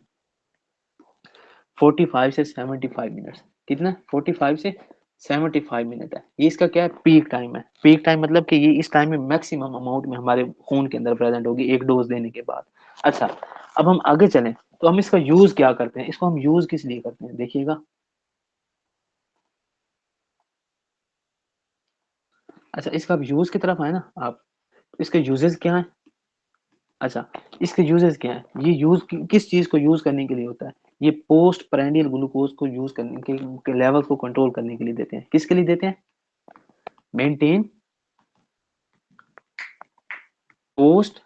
45 से 75 मिनट्स। कितना, 45 से 75 मिनट है, ये इसका क्या है, पीक टाइम है। पीक टाइम मतलब कि ये इस टाइम में मैक्सिमम अमाउंट में हमारे खून के अंदर प्रेजेंट होगी एक डोज देने के बाद। अच्छा, अब हम आगे चलें, तो हम इसका यूज क्या करते हैं, इसको हम यूज किस लिए करते हैं, देखिएगा। अच्छा, इसका अब यूज की तरफ आए ना आप, इसके यूजेस क्या है। अच्छा, इसके यूजेस क्या है, ये यूज किस चीज को यूज करने के लिए होता है, ये पोस्ट प्रेंडियल ग्लूकोज को यूज करने के लेवल को कंट्रोल करने के लिए देते हैं। किसके लिए देते हैं, मेंटेन पोस्ट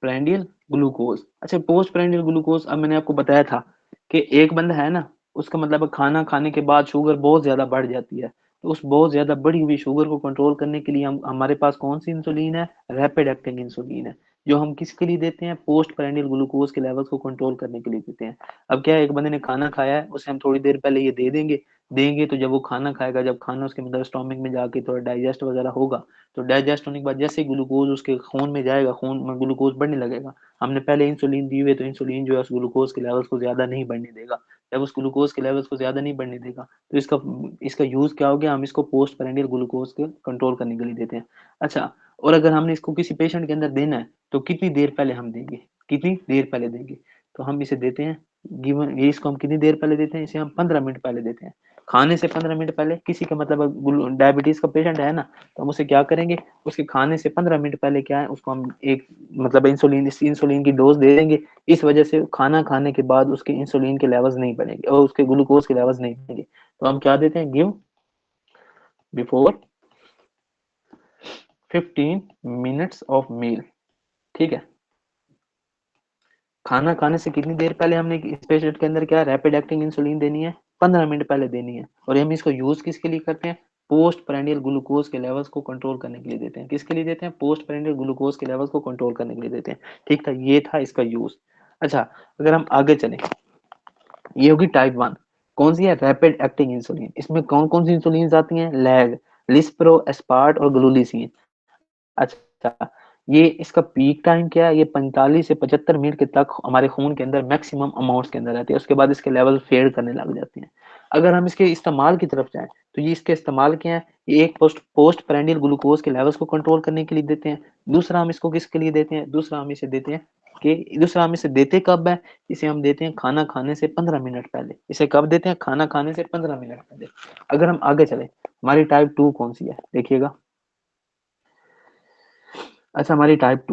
प्रेंडियल ग्लूकोज। अच्छा, पोस्ट प्रेंडियल ग्लूकोज, अब मैंने आपको बताया था कि एक बंदा है ना, उसका मतलब खाना खाने के बाद शुगर बहुत ज्यादा बढ़ जाती है, तो उस बहुत ज्यादा बढ़ी हुई शुगर को कंट्रोल करने के लिए हम हमारे पास कौन सी इंसुलिन है, रैपिड एक्टिंग इंसुलिन है, जो हम किसके लिए देते हैं, पोस्ट प्रेंडियल ग्लूकोज के लेवल्स को कंट्रोल करने के लिए देते हैं। अब क्या है, एक बंदे ने खाना खाया है, उसे हम थोड़ी देर पहले ये दे देंगे, देंगे तो जब वो खाना खाएगा, जब खाना उसके मतलब स्टोमिक में जाके थोड़ा डाइजेस्ट वगैरह होगा, तो डाइजेस्ट होने के बाद जैसे ग्लूकोज उसके खून में जाएगा, खून में ग्लूकोज बढ़ने लगेगा। हमने पहले इंसुलिन दी हुई है, तो इंसुलिन जो है उस ग्लूकोज के लेवल्स को ज्यादा नहीं बढ़ने देगा। जब उस ग्लूकोज के लेवल्स को ज्यादा नहीं बढ़ने देगा, तो इसका इसका यूज क्या हो गया, हम इसको पोस्ट पेरेंडियल ग्लूकोज के कंट्रोल करने के लिए देते हैं। अच्छा, और अगर हमने इसको किसी पेशेंट के अंदर देना है, तो कितनी देर पहले हम देंगे, कितनी देर पहले देंगे, तो हम इसे देते हैं गिवन ये इसको हम कितनी देर पहले देते हैं, इसे हम 15 मिनट पहले देते हैं। खाने से 15 मिनट पहले किसी का मतलब डायबिटीज का पेशेंट है ना, तो हम उसे क्या करेंगे, उसके खाने से 15 मिनट पहले क्या है, उसको हम एक मतलब इंसुलिन की डोज दे देंगे। इस वजह से खाना खाने के बाद उसके इंसुलिन के लेवल्स नहीं बढ़ेंगे और उसके ग्लूकोज के लेवल्स नहीं बढ़ेंगे। तो हम क्या देते हैं, give before 15 minutes of meal. ठीक है, खाना खाने से कितनी देर पहले हमने इस पेशेंट के अंदर क्या रैपिड एक्टिंग इंसुलिन देनी है, 15 मिनट पहले देनी है। और हम इसको यूज किसके लिए करते हैं, पोस्ट प्रेंडियल ग्लूकोज के लेवल्स को कंट्रोल करने के लिए देते हैं। किसके लिए देते हैं, पोस्ट प्रेंडियल ग्लूकोज के लेवल्स को कंट्रोल करने के लिए देते हैं। ठीक था, ये था इसका यूज। अच्छा, अगर हम आगे चले, ये होगी टाइप 1। कौन सी है, रैपिड एक्टिंग इंसुलिन। इसमें कौन कौन सी इंसुलिन आती हैं, लैग, लिस्प्रो, एस्पार्ट और ग्लूलिसिन। अच्छा, ये इसका पीक टाइम क्या है, ये 45 से 75 मिनट के तक हमारे खून के अंदर मैक्सिमम अमाउंट्स के अंदर रहती है, उसके बाद इसके लेवल फेड करने लग जाते हैं। अगर हम इसके इस्तेमाल की तरफ जाएं, तो ये इसके इस्तेमाल क्या है, ये एक पोस्ट प्रेंडियल ग्लूकोज के लेवल्स को कंट्रोल करने के लिए देते हैं। दूसरा हम इसको किसके लिए देते हैं, दूसरा हम इसे देते हैं कि दूसरा हम इसे देते कब है, इसे हम देते हैं खाना खाने से 15 मिनट पहले। इसे कब देते हैं, खाना खाने से 15 मिनट पहले। अगर हम आगे चले, हमारी टाइप 2 कौन सी है, देखिएगा। अच्छा, हमारी टाइप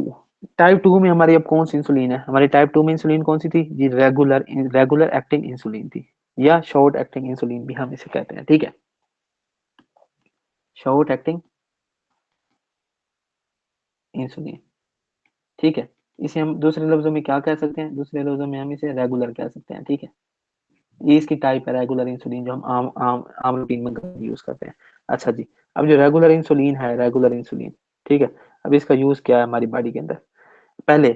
2 में हमारी अब कौन सी इंसुलिन है, हमारी टाइप 2 में इंसुलिन कौन सी थी जी, रेगुलर एक्टिंग इंसुलिन थी, या शॉर्ट एक्टिंग इंसुलिन भी हम इसे कहते हैं। ठीक है, शॉर्ट एक्टिंग इंसुलिन। ठीक है, इसे हम दूसरे लफ्जों में क्या कह सकते हैं, दूसरे लफ्जों में हम इसे रेगुलर कह सकते हैं। ठीक है, ये इसकी टाइप है रेगुलर इंसुलिन, जो हम आम आम आम रूटीन में यूज करते हैं। अच्छा जी, अब जो रेगुलर इंसुलिन है, रेगुलर इंसुलिन, ठीक है, अब इसका यूज क्या है हमारी बॉडी के अंदर। पहले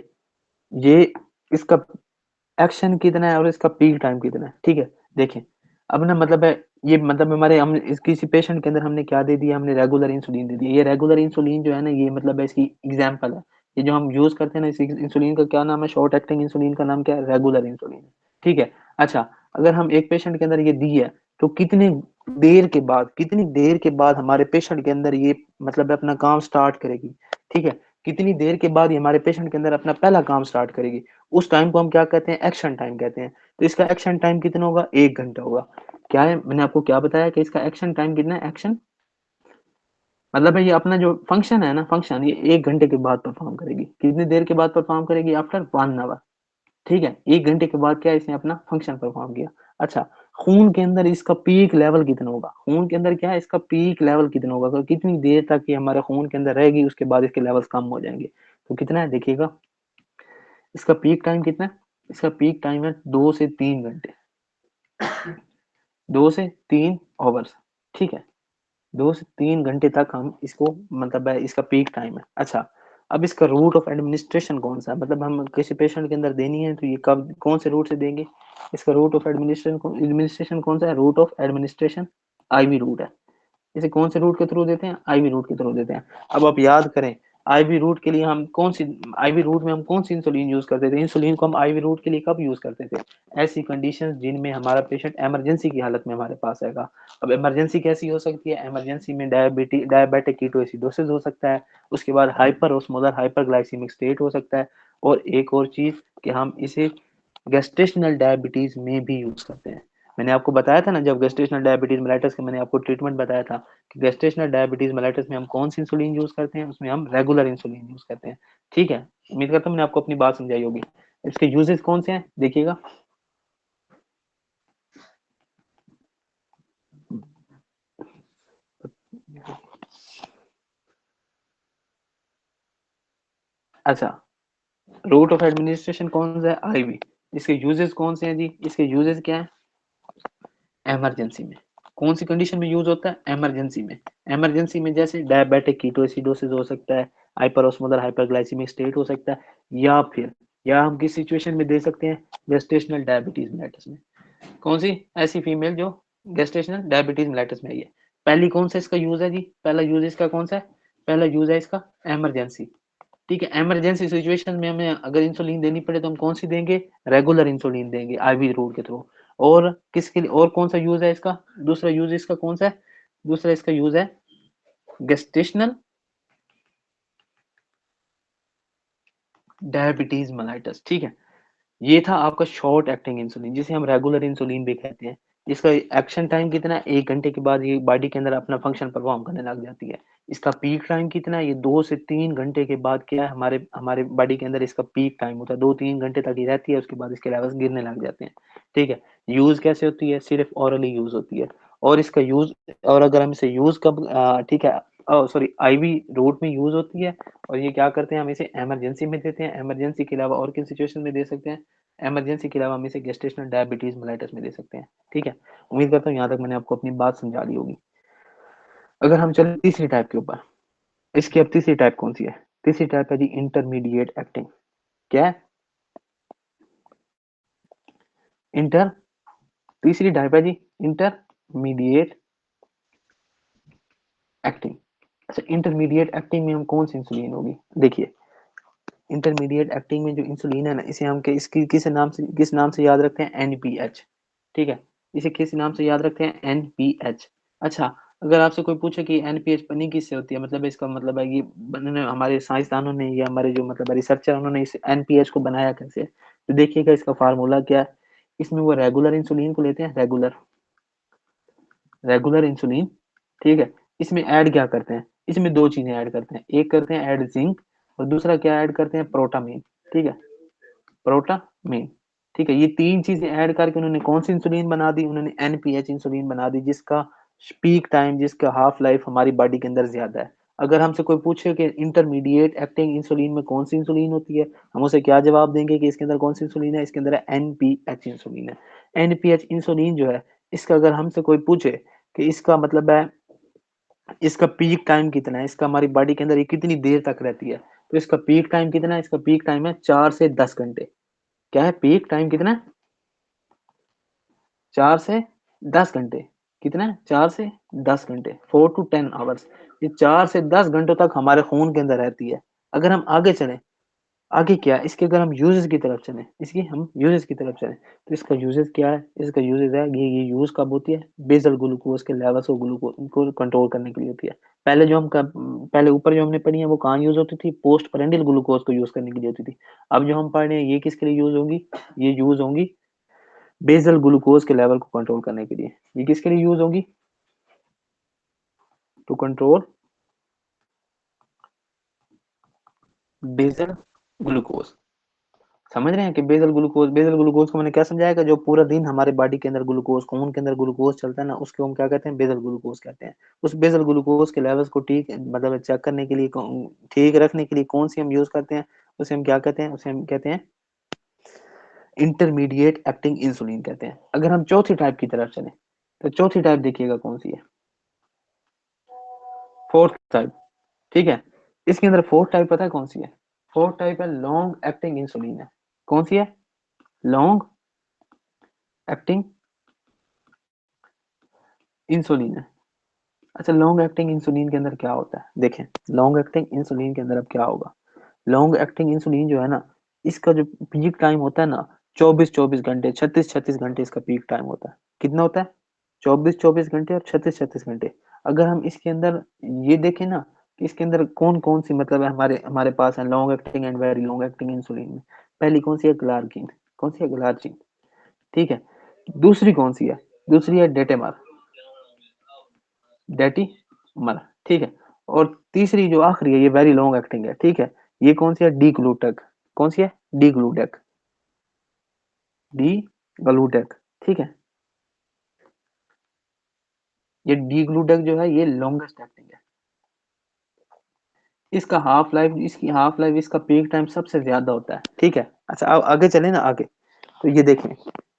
ये इसका एक्शन कितना है और इसका पीक टाइम कितना है। ठीक है, देखें, अब ना मतलब है, ये मतलब हमारे हम इस किसी पेशेंट के अंदर हमने क्या दे दिया, हमने रेगुलर इंसुलिन दे दिया। ये रेगुलर इंसुलिन जो है ना, ये मतलब है इसकी एग्जांपल है। ये जो हम यूज करते हैं ना, इस इंसुलिन का क्या नाम है, शॉर्ट एक्टिंग इंसुलिन का नाम क्या है, रेगुलर इंसुलिन। ठीक है, अच्छा, अगर हम एक पेशेंट के अंदर ये दी है, तो कितनी देर के बाद हमारे पेशेंट के अंदर ये मतलब अपना काम स्टार्ट करेगी। ठीक है, कितनी देर के बाद ये हमारे पेशेंट के अंदर अपना पहला काम स्टार्ट करेगी, उस टाइम को हम क्या कहते हैं, एक्शन टाइम कहते हैं। तो इसका एक्शन टाइम कितना होगा, 1 घंटा होगा। क्या है, मैंने आपको क्या बताया कि इसका एक्शन टाइम कितना है, एक्शन मतलब है ये अपना जो फंक्शन है ना, फंक्शन ये 1 घंटे के बाद परफॉर्म करेगी। कितनी देर के बाद परफॉर्म करेगी, आफ्टर 1 आवर। ठीक है, 1 घंटे के बाद क्या इसने अपना फंक्शन परफॉर्म किया। अच्छा, खून के अंदर इसका पीक लेवल कितना होगा, खून के अंदर क्या है, इसका पीक लेवल कितना होगा, तो कितनी देर तक ये हमारे खून के अंदर रहेगी, उसके बाद इसके लेवल्स कम हो जाएंगे। तो कितना है, देखिएगा, इसका पीक टाइम कितना है, इसका पीक टाइम है 2 से 3 घंटे, 2 से 3 आवर्स। ठीक है, 2 से 3 घंटे तक हम इसको मतलब है इसका पीक टाइम है। अच्छा, अब इसका रूट ऑफ एडमिनिस्ट्रेशन कौन सा है, मतलब हम किसी पेशेंट के अंदर देनी है, तो ये कब कौन से रूट से देंगे, इसका रूट ऑफ एडमिनिस्ट्रेशन कौन सा है, route of administration IV route है। इसे कौन से रूट के थ्रू देते हैं, आईवी रूट के थ्रू देते हैं। अब आप याद करें, आईवी रूट के लिए हम कौन सी आईवी रूट में हम कौन सी इंसुलिन यूज करते थे, इंसुलिन को हम आईवी रूट के लिए कब यूज करते थे, ऐसी कंडीशंस जिनमें हमारा पेशेंट इमरजेंसी की हालत में हमारे पास आएगा। अब इमरजेंसी कैसी हो सकती है, इमरजेंसी में डायबिटिक कीटोएसिडोसिस हो सकता है, उसके बाद हाइपर ओस्मोलर हाइपरग्लाइसीमिक स्टेट हो सकता है, और एक और चीज कि हम इसे गेस्टेशनल डायबिटीज में भी यूज करते हैं। मैंने आपको बताया था ना, जब गेस्टेशनल डायबिटीज मेलाइटस का मैंने आपको ट्रीटमेंट बताया था कि गेस्टेशनल डायबिटीज मेलाइटस में हम कौन सी इंसुलिन यूज करते हैं, उसमें हम रेगुलर इंसुलिन यूज करते हैं। ठीक है, उम्मीद करता हूँ मैंने आपको अपनी बात समझाई होगी। इसके यूजेस कौन से हैं, देखिएगा। अच्छा, रूट ऑफ एडमिनिस्ट्रेशन कौन सा है, आईवी। इसके यूजेस कौन से हैं जी, इसके यूजेस क्या है, इमरजेंसी में। कौन सी कंडीशन में यूज होता है, इमरजेंसी में। इमरजेंसी में जैसे डायबिटिक कीटोएसिडोसिस हो सकता है, हाइपरओस्मोलर हाइपरग्लाइसीमिक स्टेट हो सकता है, या फिर या हम किस सिचुएशन में दे सकते हैं, गेस्टेशनल डायबिटीज मेलाइटस में। कौन सी ऐसी फीमेल जो गेस्टेशनल डायबिटीज मेलाइटस में आई है। पहली कौन सा इसका यूज है जी, पहला यूज इसका कौन सा है, पहला यूज है इसका इमरजेंसी। ठीक है, इमरजेंसी सिचुएशन में हमें अगर इंसुलिन देनी पड़े तो हम कौन सी देंगे, रेगुलर इंसुलिन देंगे आईवी रूट के थ्रू। और किसके लिए, और कौन सा यूज है इसका, दूसरा यूज इसका कौन सा है, दूसरा इसका यूज है गेस्टेशनल डायबिटीज मेलाइटस। ठीक है, ये था आपका शॉर्ट एक्टिंग इंसुलिन, जिसे हम रेगुलर इंसुलिन भी कहते हैं। इसका एक्शन टाइम कितना है, 1 घंटे के बाद ये बॉडी के अंदर अपना फंक्शन परफॉर्म करने लग जाती है। इसका पीक टाइम कितना है, ये 2 से 3 घंटे के बाद क्या है, हमारे हमारे बॉडी के अंदर इसका पीक टाइम होता है, 2-3 घंटे तक ही रहती है, उसके बाद इसके लेवल्स गिरने लग जाते हैं। ठीक है। यूज कैसे होती है, सिर्फ ऑरली यूज होती है। और इसका यूज, और अगर हम इसे यूज कब, ठीक है, सॉरी, आईवी रूट में यूज होती है। और ये क्या करते हैं, हम इसे इमरजेंसी में देते हैं। इमरजेंसी के अलावा और किन सिचुएशन में दे सकते हैं, इमरजेंसी के अलावा हम इसे गेस्टेशनल डायबिटीज मेलाइटस में दे सकते हैं। ठीक है। उम्मीद करता हूँ यहाँ तक मैंने आपको अपनी बात समझा दी होगी। अगर हम चले तीसरी टाइप के ऊपर, इसकी अब तीसरी टाइप कौन सी है, तीसरी टाइप है जी इंटरमीडिएट एक्टिंग। क्या है, इंटर, तीसरी टाइप है जी इंटरमीडिएट एक्टिंग। अच्छा, इंटरमीडिएट एक्टिंग में हम कौन सी इंसुलिन होगी, देखिए, इंटरमीडिएट एक्टिंग में जो इंसुलिन है ना, इसे हम इसकी किस नाम से याद रखते हैं, एनपीएच। ठीक है। इसे किस नाम से याद रखते हैं, एनपीएच। अच्छा, अगर आपसे कोई पूछे कि एनपीएच बनी किससे होती है, मतलब इसका मतलब है कि बनने हमारे साइंसदानों ने या हमारे जो मतलब रिसर्चर उन्होंने इस एनपीएच को बनाया कैसे, तो देखिएगा इसका फार्मूला क्या है। इसमें वो रेगुलर इंसुलिन को लेते हैं, रेगुलर रेगुलर इंसुलिन। ठीक है। इसमें ऐड क्या करते हैं, इसमें दो चीजें ऐड करते हैं, एक करते हैं ऐड जिंक, और दूसरा क्या ऐड करते हैं, प्रोटामीन। ठीक है, प्रोटामीन। ठीक है, ये तीन चीजें ऐड करके उन्होंने कौन सी इंसुलिन बना दी, उन्होंने एनपीएच इंसुलिन बना दी, जिसका पीक टाइम, जिसका हाफ लाइफ हमारी बॉडी के अंदर ज्यादा है। अगर हमसे कोई पूछे कि इंटरमीडिएट एक्टिंग इंसुलिन में कौन सी इंसुलिन होती है, हम उसे क्या जवाब देंगे कि इसके अंदर कौन सी इंसुलिन है, इसके अंदर है एनपीएच इंसुलिन है। एनपीएच इंसुलिन जो है, इसका अगर हमसे कोई पूछे कि इसका मतलब है, इसका पीक टाइम कितना है, इसका हमारी बॉडी के अंदर ये कितनी देर तक रहती है, तो इसका पीक टाइम कितना है, इसका पीक टाइम है 4 से 10 घंटे। क्या है, पीक टाइम कितना है, 4 से 10 घंटे। कितना है, 4 से 10 घंटे, 4 to 10 आवर्स। ये 4 से 10 घंटों तक हमारे खून के अंदर रहती है। अगर हम आगे चलें, आगे क्या है, इसके अगर हम यूजेस की तरफ चलें, इसकी हम यूजेस की तरफ चलें, तो इसका यूजेस क्या है, इसका यूजेस है, ये यूज कब होती है, बेसल ग्लूकोज के लेवल्स को ग्लूकोज को कंट्रोल करने के लिए होती है। पहले ऊपर जो हमने पढ़ी है वो कहाँ यूज होती थी, पोस्ट पेरेंडियल ग्लूकोज को यूज करने के लिए होती थी। अब जो हम पढ़ रहे हैं ये किसके लिए यूज होंगी, ये यूज होंगी बेसल ग्लूकोज के लेवल को कंट्रोल करने के लिए। ये किसके लिए यूज होगी, टू कंट्रोल बेसल ग्लूकोज। समझ रहे हैं कि बेसल ग्लूकोज को मैंने क्या समझाया कि जो पूरा दिन हमारे बॉडी के अंदर ग्लूकोज, खून के अंदर ग्लूकोज चलता है ना, उसको हम क्या कहते हैं, बेसल ग्लूकोज कहते हैं। उस बेसल ग्लूकोज के लेवल्स को ठीक मतलब चेक करने के लिए, ठीक रखने के लिए कौन सी हम यूज करते हैं, उसे हम क्या कहते हैं, उसे हम कहते हैं इंटरमीडिएट एक्टिंग इंसुलिन कहते हैं। अगर हम चौथी टाइप की तरफ चले, तो चौथी टाइप देखिएगा कौन सी है, फोर्थ टाइप। ठीक है। इसके अंदर फोर्थ टाइप पता है कौन सी है, फोर्थ टाइप है लॉन्ग एक्टिंग इंसुलिन है। कौन सी है, लॉन्ग एक्टिंग इंसुलिन है। अच्छा, लॉन्ग एक्टिंग इंसुलिन के अंदर क्या होता है, देखें, लॉन्ग एक्टिंग इंसुलिन के अंदर अब क्या होगा। लॉन्ग एक्टिंग इंसुलिन जो है ना, इसका जो पीक टाइम होता है ना, 24-24 घंटे, 36-36 घंटे इसका पीक टाइम होता है। कितना होता है, 24-24 घंटे और 36-36 घंटे। अगर हम इसके अंदर ये देखें ना, कि इसके अंदर कौन कौन सी मतलब है हमारे हमारे पास है long acting and very long acting insulin में, पहली कौन सी है, ग्लार्किन। कौन सी है, ग्लार्किन। ठीक है। दूसरी कौन सी है, दूसरी है डेटेमर, डेटी मर। ठीक है। और तीसरी जो आखिरी है, ये वेरी लॉन्ग एक्टिंग है। ठीक है। ये कौन सी है, डी ग्लूटेक। कौन सी है, डी ग्लूटेक, डी ग्लूटेक। ठीक है। ये डी ग्लूटेक जो है, ये लॉन्गेस्ट एक्टिंग है। इसकी हाफ लाइफ, इसका पीक टाइम सबसे ज्यादा होता है। ठीक है। अच्छा, अब आगे चले ना, आगे, तो ये देखें,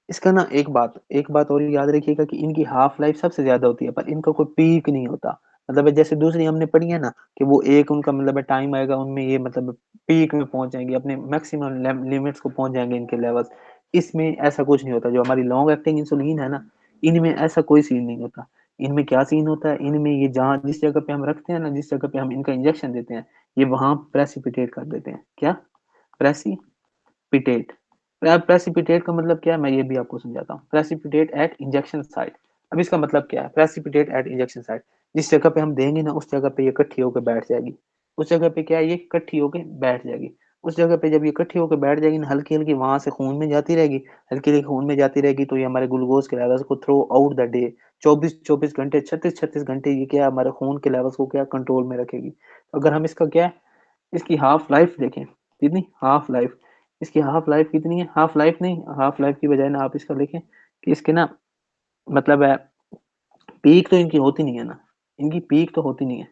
इसका ना एक बात और याद रखिएगा कि इनकी हाफ लाइफ सबसे ज्यादा होती है, पर इनका कोई पीक नहीं होता। मतलब है जैसे दूसरी हमने पढ़ी है ना, कि वो एक उनका मतलब टाइम आएगा, उनमें ये मतलब पीक में पहुंच जाएंगे, अपने मैक्सिमम लिमिट्स को पहुंच जाएंगे इनके लेवल्स। इसमें ऐसा कुछ नहीं होता। जो हमारी लॉन्ग एक्टिंग इंसुलिन है ना, इनमें ऐसा कोई सीन नहीं होता। इनमें क्या सीन होता है, इनमें ये जहाँ जिस जगह पे हम रखते हैं ना, जिस जगह पे हम इनका इंजेक्शन देते हैं, ये वहां प्रेसिपिटेट कर देते हैं। क्या, प्रेसिपिटेट। प्रेसिपिटेट का मतलब क्या है, मैं ये भी आपको समझाता हूँ। Precipitate at injection site. अब इसका मतलब क्या है, प्रेसिपिटेट एट इंजेक्शन साइट, जिस जगह पे हम देंगे ना, उस जगह पे ये इकट्ठी होकर बैठ जाएगी। उस जगह पे क्या है, ये इकट्ठी होकर बैठ जाएगी। उस जगह पे जब ये इकट्ठी होकर बैठ जाएगी ना, हल्की-हल्की वहाँ से खून में जाती रहेगी, हल्की-हल्की खून में जाती रहेगी, तो ये हमारे ग्लूकोज़ के लेवल्स को थ्रू आउट द डे 24-24 घंटे, 36-36 घंटे ये क्या है हमारे खून के लेवल्स को क्या कंट्रोल में रखेगी। तो अगर हम इसका क्या है, इसकी हाफ लाइफ देखें, कितनी हाफ लाइफ, इसकी हाफ लाइफ कितनी है? हाफ लाइफ नहीं, हाफ लाइफ की बजाय ना आप इसका लिखें कि इसके ना मतलब है पीक तो इनकी होती नहीं है ना, इनकी पीक तो होती नहीं है,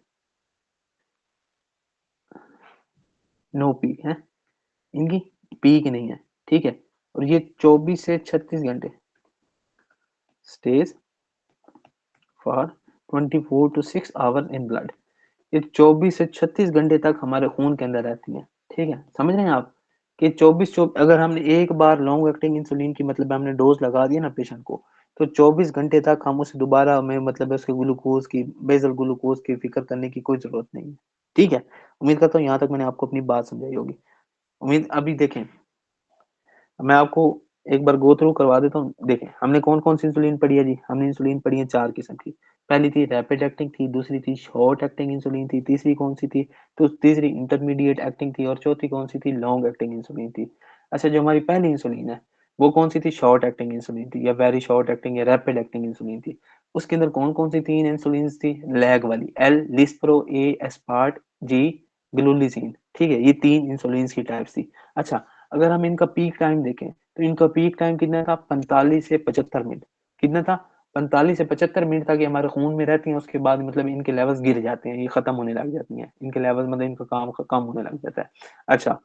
नो पीक है, इनकी पीक नहीं है, ठीक है? और ये 24 से 36 घंटे stage for 24 to 6 hour in blood, ये 24 से 36 घंटे तक हमारे खून के अंदर रहती है, ठीक है? समझ रहे हैं आप कि 24 अगर हमने एक बार लॉन्ग एक्टिंग इंसुलिन की मतलब हमने डोज लगा दिया ना पेशेंट को, तो 24 घंटे तक हम उसे दोबारा हमें मतलब उसके ग्लूकोज की बेसल ग्लूकोज की फिक्र करने की कोई जरूरत नहीं है, ठीक है? उम्मीद करता हूँ यहाँ तक मैंने आपको अपनी बात समझाई होगी। उम्मीद अभी देखें, मैं आपको एक बार गो थ्रू करवा देता हूँ। देखें, हमने कौन-कौन सी इंसुलिन पढ़ी है जी? हमने इंसुलिन पढ़ी है 4 किस्म की। पहली थी रैपिड एक्टिंग थी, दूसरी थी शॉर्ट एक्टिंग इंसुलिन थी, तीसरी कौन-सी थी? तो तीसरी इंटरमीडिएट एक्टिंग थी और चौथी कौन-सी थी? लॉन्ग एक्टिंग इंसुलिन थी। अच्छा, जो हमारी पहली इंसुलिन है, वो कौन-सी थी? शॉर्ट एक्टिंग इंसुलिन थी या वेरी शॉर्ट एक्टिंग या रैपिड एक्टिंग इंसुलिन थी। उसके अंदर कौन-कौन सी 3 इंसुलिन्स थी? लैग वाली, एल, लिस्प्रो, ए, एस्पार्ट, जी, ग्लुलिसिन, ठीक है? ये 3 इंसुलिन्स की टाइप्स थी। अच्छा, अगर हम इनका पीक टाइम देखें, तो इनका पीक टाइम कितना था? 45 से 75 मिनट। कितना था? 45 से 75 मिनट तक ये हमारे खून में रहती हैं, उसके बाद मतलब इनके लेवल्स गिर जाते हैं, ये खत्म होने लग जाती हैं। इनके लेवल्स मतलब इनका काम कम होने लग जाता है। अच्छा,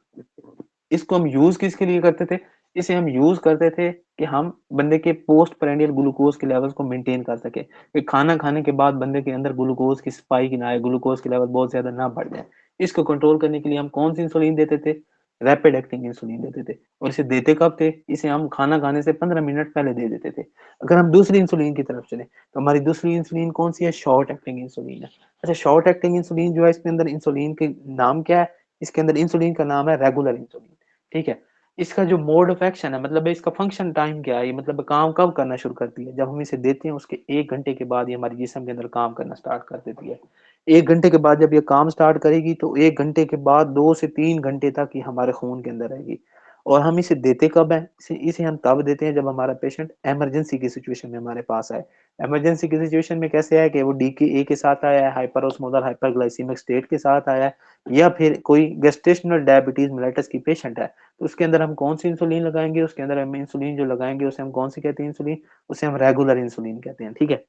इसको हम यूज़ किसके लिए करते थे? इसे हम यूज़ करते थे कि हम बंदे के पोस्ट प्रांडियल ग्लूकोज़ के लेवल्स को मेंटेन कर सकें, कि खाना खाने के बाद बंदे के अंदर ग्लूकोज़ की स्पाइक ना आए, ग्लूकोज़ के लेवल बहुत ज़्यादा ना बढ़ जाए। इसको कंट्रोल करने के लिए हम कौन-सी इंसुलिन देते थे? रैपिड एक्टिंग इंसुलिन देते थे और इसे देते कब थे? इसे हम खाना खाने से 15 मिनट पहले दे देते थे। अगर हम दूसरी इंसुलिन की तरफ चलें, तो हमारी दूसरी इंसुलिन कौन-सी है? शॉर्ट एक्टिंग इंसुलिन है। अच्छा, शॉर्ट एक्टिंग इंसुलिन जो है इसके अंदर इंसुलिन के नाम क्या है? इसके अंदर इंसुलिन का नाम है रेगुलर इंसुलिन, ठीक है? इसका जो मोड ऑफ एक्शन है मतलब इसका फंक्शन टाइम क्या है? ये मतलब काम कब करना शुरू करती है? जब हम इसे देते हैं उसके 1 घंटे के बाद ये हमारे जिस्म के अंदर काम करना स्टार्ट कर देती है। 1 घंटे के बाद जब ये काम स्टार्ट करेगी तो 1 घंटे के बाद 2 से 3 घंटे तक ये हमारे खून के अंदर रहेगी। और हम इसे देते कब हैं? इसे हम तब देते हैं जब हमारा पेशेंट इमरजेंसी की सिचुएशन में हमारे पास आए। इमरजेंसी की सिचुएशन में कैसे आया कि वो डीकेए के साथ आया है, हाइपरओस्मोलर हाइपरग्लाइसेमिक स्टेट के साथ आया है या फिर कोई गेस्टेशनल डायबिटीज मेलिटस की पेशेंट है। तो उसके अंदर हम कौन-सी इंसुलिन लगाएँगे? उसके अंदर हम इंसुलिन जो लगाएँगे उसे हम कौन-सी कहते हैं इंसुलिन? उसे हम रेगुलर इंसुलिन कहते हैं, ठीक है?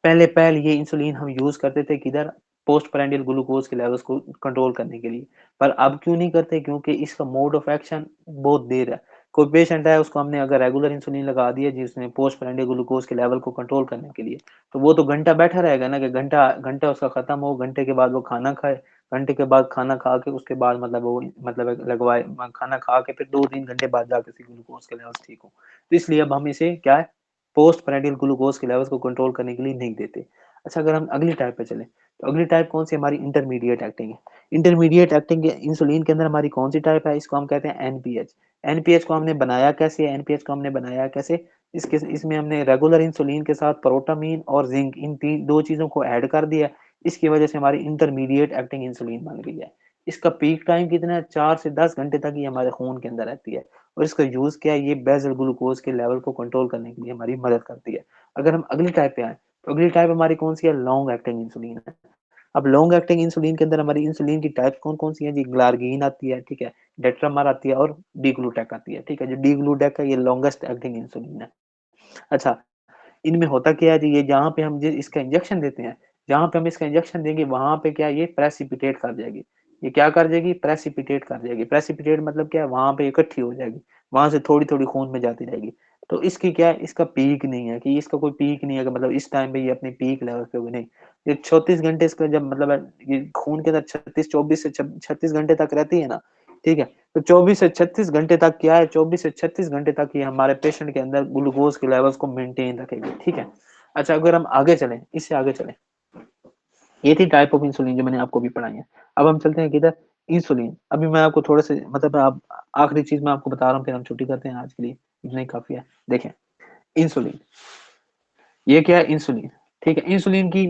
पहले ये इंसुलिन हम यूज़ करते थे किधर? पोस्टप्रांडियल ग्लूकोज़ के लेवल्स को कंट्रोल करने के लिए। पर अब क्यों नहीं करते? क्योंकि इसका मोड ऑफ एक्शन बहुत देर है। कोई पेशेंट है उसको हमने अगर रेगुलर इंसुलिन लगा दिया जिसमें पोस्टप्रांडियल ग्लूकोज़ के लेवल को कंट्रोल करने के लिए, तो वो तो घंटा बैठा रहेगा ना कि घंटा घंटा उसका खत्म हो, घंटे के बाद वो खाना खाए, घंटे के बाद खाना खा के उसके बाद मतलब वो मतलब लगवाए खाना खा के फिर 2-3 घंटे बाद जाके उसके ग्लूकोज़ के लेवल्स ठीक हों। तो इसलिए अब हम इसे क्या है पोस्ट पैरेंटियल ग्लूकोज के लेवल्स को कंट्रोल करने के लिए नहीं देते। अच्छा, अगर हम अगली टाइप पे चलें, तो अगली टाइप कौन-सी हमारी इंटरमीडिएट एक्टिंग है। इंटरमीडिएट एक्टिंग इंसुलिन के अंदर हमारी कौन-सी टाइप है? इसको हम कहते हैं एनपीएच। एनपीएच को हमने बनाया कैसे? एनपीएच को हमने बनाया कैसे? इसमें हमने रेगुलर इंसुलिन के साथ प्रोटामीन और जिंक इन 2 चीज़ों को ऐड कर दिया। इसकी वजह से हमारी इंटरमीडिएट एक्टिंग इंसुलिन बन गई है। इसका पीक टाइम कितना है? 4 से 10 घंटे तक ये हमारे खून के अंदर रहती है। और इसका यूज़ क्या है? ये बेसल ग्लूकोज़ के लेवल को कंट्रोल करने के लिए हमारी मदद करती है। अगर हम अगली टाइप पे आएँ, तो अगली टाइप हमारी कौन-सी है? लॉन्ग एक्टिंग इंसुलिन है। अब लॉन्ग एक्टिंग इंसुलिन के अंदर हमारी इंसुलिन की टाइप कौन-कौन सी है जी? ग्लार्गिन आती है, ठीक है? डेट्रामर आती है और डी-ग्लूटेक आती है, ठीक है? जो डी-ग्लूटेक है ये लॉन्गेस्ट एक्टिंग इंसुलिन है। अच्छा, इनमें होता क्या है जी, ये जहाँ पे हम इसका इंजेक्शन देते हैं, जहाँ पे हम इसका इंजेक्शन देंगे वहाँ पे क्या है ये प्रेसिपिटेट कर जाएगी। ये क्या कर जाएगी? प्रेसिपिटेट कर जाएगी। प्रेसिपिटेट मतलब क्या है? वहाँ पे इकट्ठी हो जाएगी। वहाँ से थोड़ी-थोड़ी खून में जाती रहेगी। तो इसकी क्या है? इसका पीक नहीं है कि इसका कोई पीक नहीं है कि मतलब इस टाइम पे ये अपने पीक लेवल पे होगी, नहीं। ये 36 घंटे इसका जब मतलब ये खून के अंदर 36-24 से 36 घंटे तक रहती है ना, ठीक है? तो 24 से 36 घंटे तक क्या है? 24 से 36 घंटे तक ये हमारे पेशेंट के अंदर ग्लूकोज़ के लेवल्स को मेंटेन रखेगी, ठीक है? अच्छा, अगर हम आगे चलें, इससे आगे चलें, ये थी टाइप ऑफ इंसुलिन जो मैंने आपको अभी पढ़ाई है। अब हम चलते हैं किधर? इंसुलिन। अभी मैं आपको थोड़े से मतलब अब आखिरी चीज़ मैं आपको बता रहा हूँ, फिर हम छुट्टी करते हैं आज के लिए, इतना ही काफ़ी है। देखें, इंसुलिन, ये क्या है? इंसुलिन, ठीक है? इंसुलिन की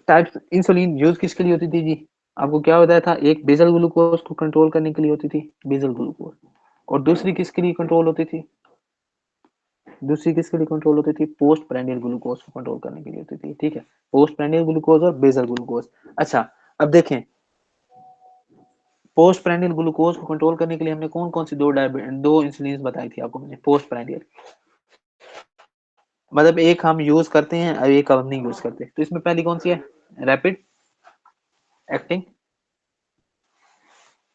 टाइप्स इंसुलिन यूज़ किसके लिए होती थी जी? आपको क्या बताया था, एक बेसल ग्लूकोज को कंट्रोल करने के लिए होती थी बेसल ग्लूकोज, और दूसरी किसके लिए कंट्रोल होती थी, दूसरी किसके लिए कंट्रोल होती थी, पोस्ट प्रेंडियल ग्लूकोज को कंट्रोल करने के लिए होती थी। ठीक है, पोस्ट प्रेंडियल ग्लूकोज और बेसल ग्लूकोज। अच्छा, अब देखें पोस्ट प्रेंडियल ग्लूकोज को कंट्रोल करने के लिए हमने कौन कौन सी दो इंसुलिन बताई थी आपको मैंने पोस्ट प्रेंडियल, मतलब एक हम यूज करते हैं और एक हम नहीं यूज करते। तो इसमें पहली कौन सी है, रैपिड एक्टिंग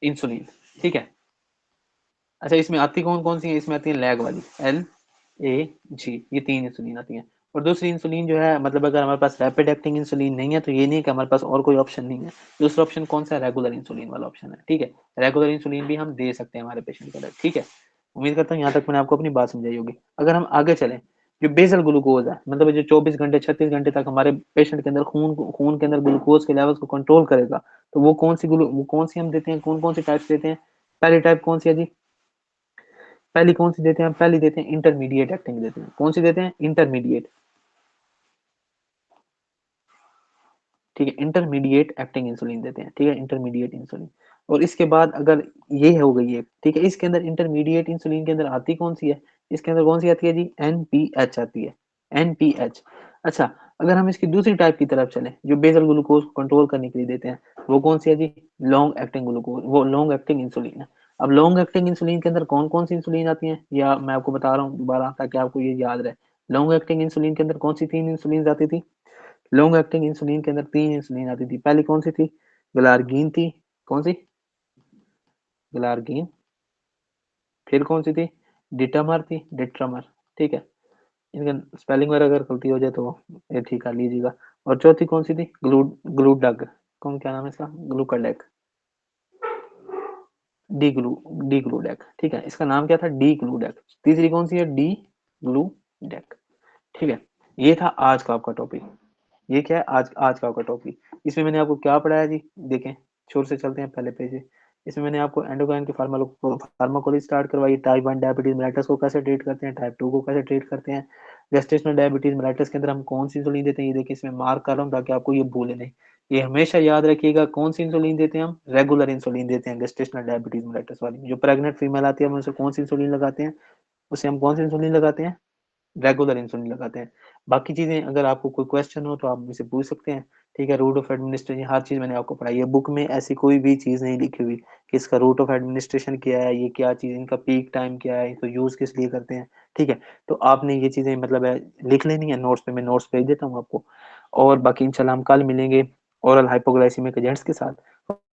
इंसुलिन। ठीक है, अच्छा इसमें आती कौन कौन सी है, इसमें आती है लैग वाली, एल ए जी, ये 3 इंसुलिन आती हैं। और दूसरी इंसुलिन जो है, मतलब अगर हमारे पास रैपिड एक्टिंग इंसुलिन नहीं है तो ये नहीं कि हमारे पास और कोई ऑप्शन नहीं है। दूसरा ऑप्शन कौन सा है, रेगुलर इंसुलिन वाला ऑप्शन है। ठीक है, रेगुलर इंसुलिन भी हम दे सकते हैं हमारे पेशेंट को। ठीक है, उम्मीद करता हूँ यहाँ तक मैंने आपको अपनी बात समझाई होगी। अगर हम आगे चलें, जो बेसल ग्लूकोज है, मतलब जो 24 घंटे 36 घंटे तक हमारे पेशेंट के अंदर खून के अंदर ग्लूकोज के लेवल्स को कंट्रोल करेगा, तो वो कौन सी हम देते हैं, कौन कौन सी टाइप्स देते हैं। पहली टाइप कौन सी है जी, पहली कौन सी देते हैं, पहली देते हैं इंटरमीडिएट एक्टिंग देते हैं। कौन सी देते हैं, इंटरमीडिएट। ठीक है, इंटरमीडिएट एक्टिंग इंसुलिन देते हैं। ठीक है, इंटरमीडिएट इंसुलिन। और इसके बाद अगर ये हो गई है, ठीक है, इसके अंदर इंटरमीडिएट इंसुलिन के अंदर आती कौन सी है, इसके अंदर कौन सी आती है जी, एनपीएच आती है, एनपीएच। अच्छा, अगर हम इसकी दूसरी टाइप की तरफ चलें, जो बेसल ग्लूकोज को कंट्रोल करने के लिए देते हैं, वो कौन सी है जी, लॉन्ग एक्टिंग ग्लूकोज, वो लॉन्ग एक्टिंग इंसुलिन है। अब लॉन्ग एक्टिंग इंसुलिन के अंदर कौन कौन सी इंसुलिन आती है, या मैं आपको बता रहा हूँ दोबारा ताकि आपको ये याद रहे। लॉन्ग एक्टिंग इंसुलिन के अंदर कौन सी 3 इंसुलिन आती थी, लॉन्ग एक्टिंग इंसुलिन के अंदर 3 इंसुलिन आती थी। पहली कौन सी थी, ग्लार्गिन थी, कौन सी, ग्लार्गिन। फिर कौन सी थी, डिटामर थी, डिट्रामर। ठीक है, इनका स्पेलिंग वगैरह अगर गलती हो जाए तो ये ठीक कर लीजिएगा। और चौथी कौन सी थी, ग्लूडग, कौन, क्या नाम है इसका, ग्लूकाडेक, डी ग्लू डी ग्लूडेक। ठीक है, इसका नाम क्या था, डी ग्लूडेक। तीसरी कौन सी है, डी ग्लूडेक। ठीक है, ये था आज का आपका टॉपिक। ये क्या है, आज आज का आपका टॉपिक। इसमें मैंने आपको क्या पढ़ाया जी, देखें, छोर से चलते हैं पहले पेज पे। इसमें मैंने आपको एंडोक्राइन की फार्माकोलॉजी स्टार्ट करवाई, टाइप 1 डायबिटीज मेलाइटस को कैसे ट्रीट करते हैं, टाइप 2 को कैसे ट्रीट करते हैं, गेस्टेशनल डायबिटीज मेलाइटस के अंदर हम कौन सी इंसुलिन देते हैं, ये देखिए इसमें मार्क कर रहा हूँ ताकि आपको ये भूले नहीं। ये हमेशा याद रखिएगा, कौन सी इंसुलिन देते हैं हम, रेगुलर इंसुलिन देते हैं गेस्टेशनल डायबिटीज मेलाइटस वाली। जो प्रेग्नेंट फीमेल आती है हम उसे कौन सी इंसुलिन लगाते हैं, उसे हम कौन सी इंसुलिन लगाते हैं, रेगुलर इंसुलिन लगाते हैं। बाकी चीजें अगर आपको कोई क्वेश्चन हो तो आप मुझसे पूछ सकते हैं। ठीक है, रूट ऑफ एडमिनिस्ट्रेशन हर चीज मैंने आपको पढ़ाई है, बुक में ऐसी कोई भी चीज नहीं लिखी हुई कि इसका रूट ऑफ एडमिनिस्ट्रेशन क्या है, ये क्या चीज, इनका पीक टाइम क्या है, इसको यूज किस लिए करते हैं। ठीक है, तो आपने ये चीजें मतलब है लिख लेनी है नोट्स पे, मैं नोट्स भेज देता हूँ आपको। और बाकी इंशाल्लाह हम कल मिलेंगे ओरल हाइपोग्लाइसीमिक एजेंट्स के साथ,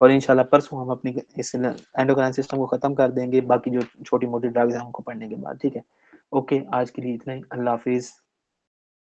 और इंशाल्लाह परसों हम अपनी इस एंडोक्राइन सिस्टम को खत्म कर देंगे, बाकी जो छोटी मोटी ड्रग्स हैं उनको पढ़ने के बाद। ठीक है, ओके, आज के लिए इतना ही, अल्लाह हाफिज।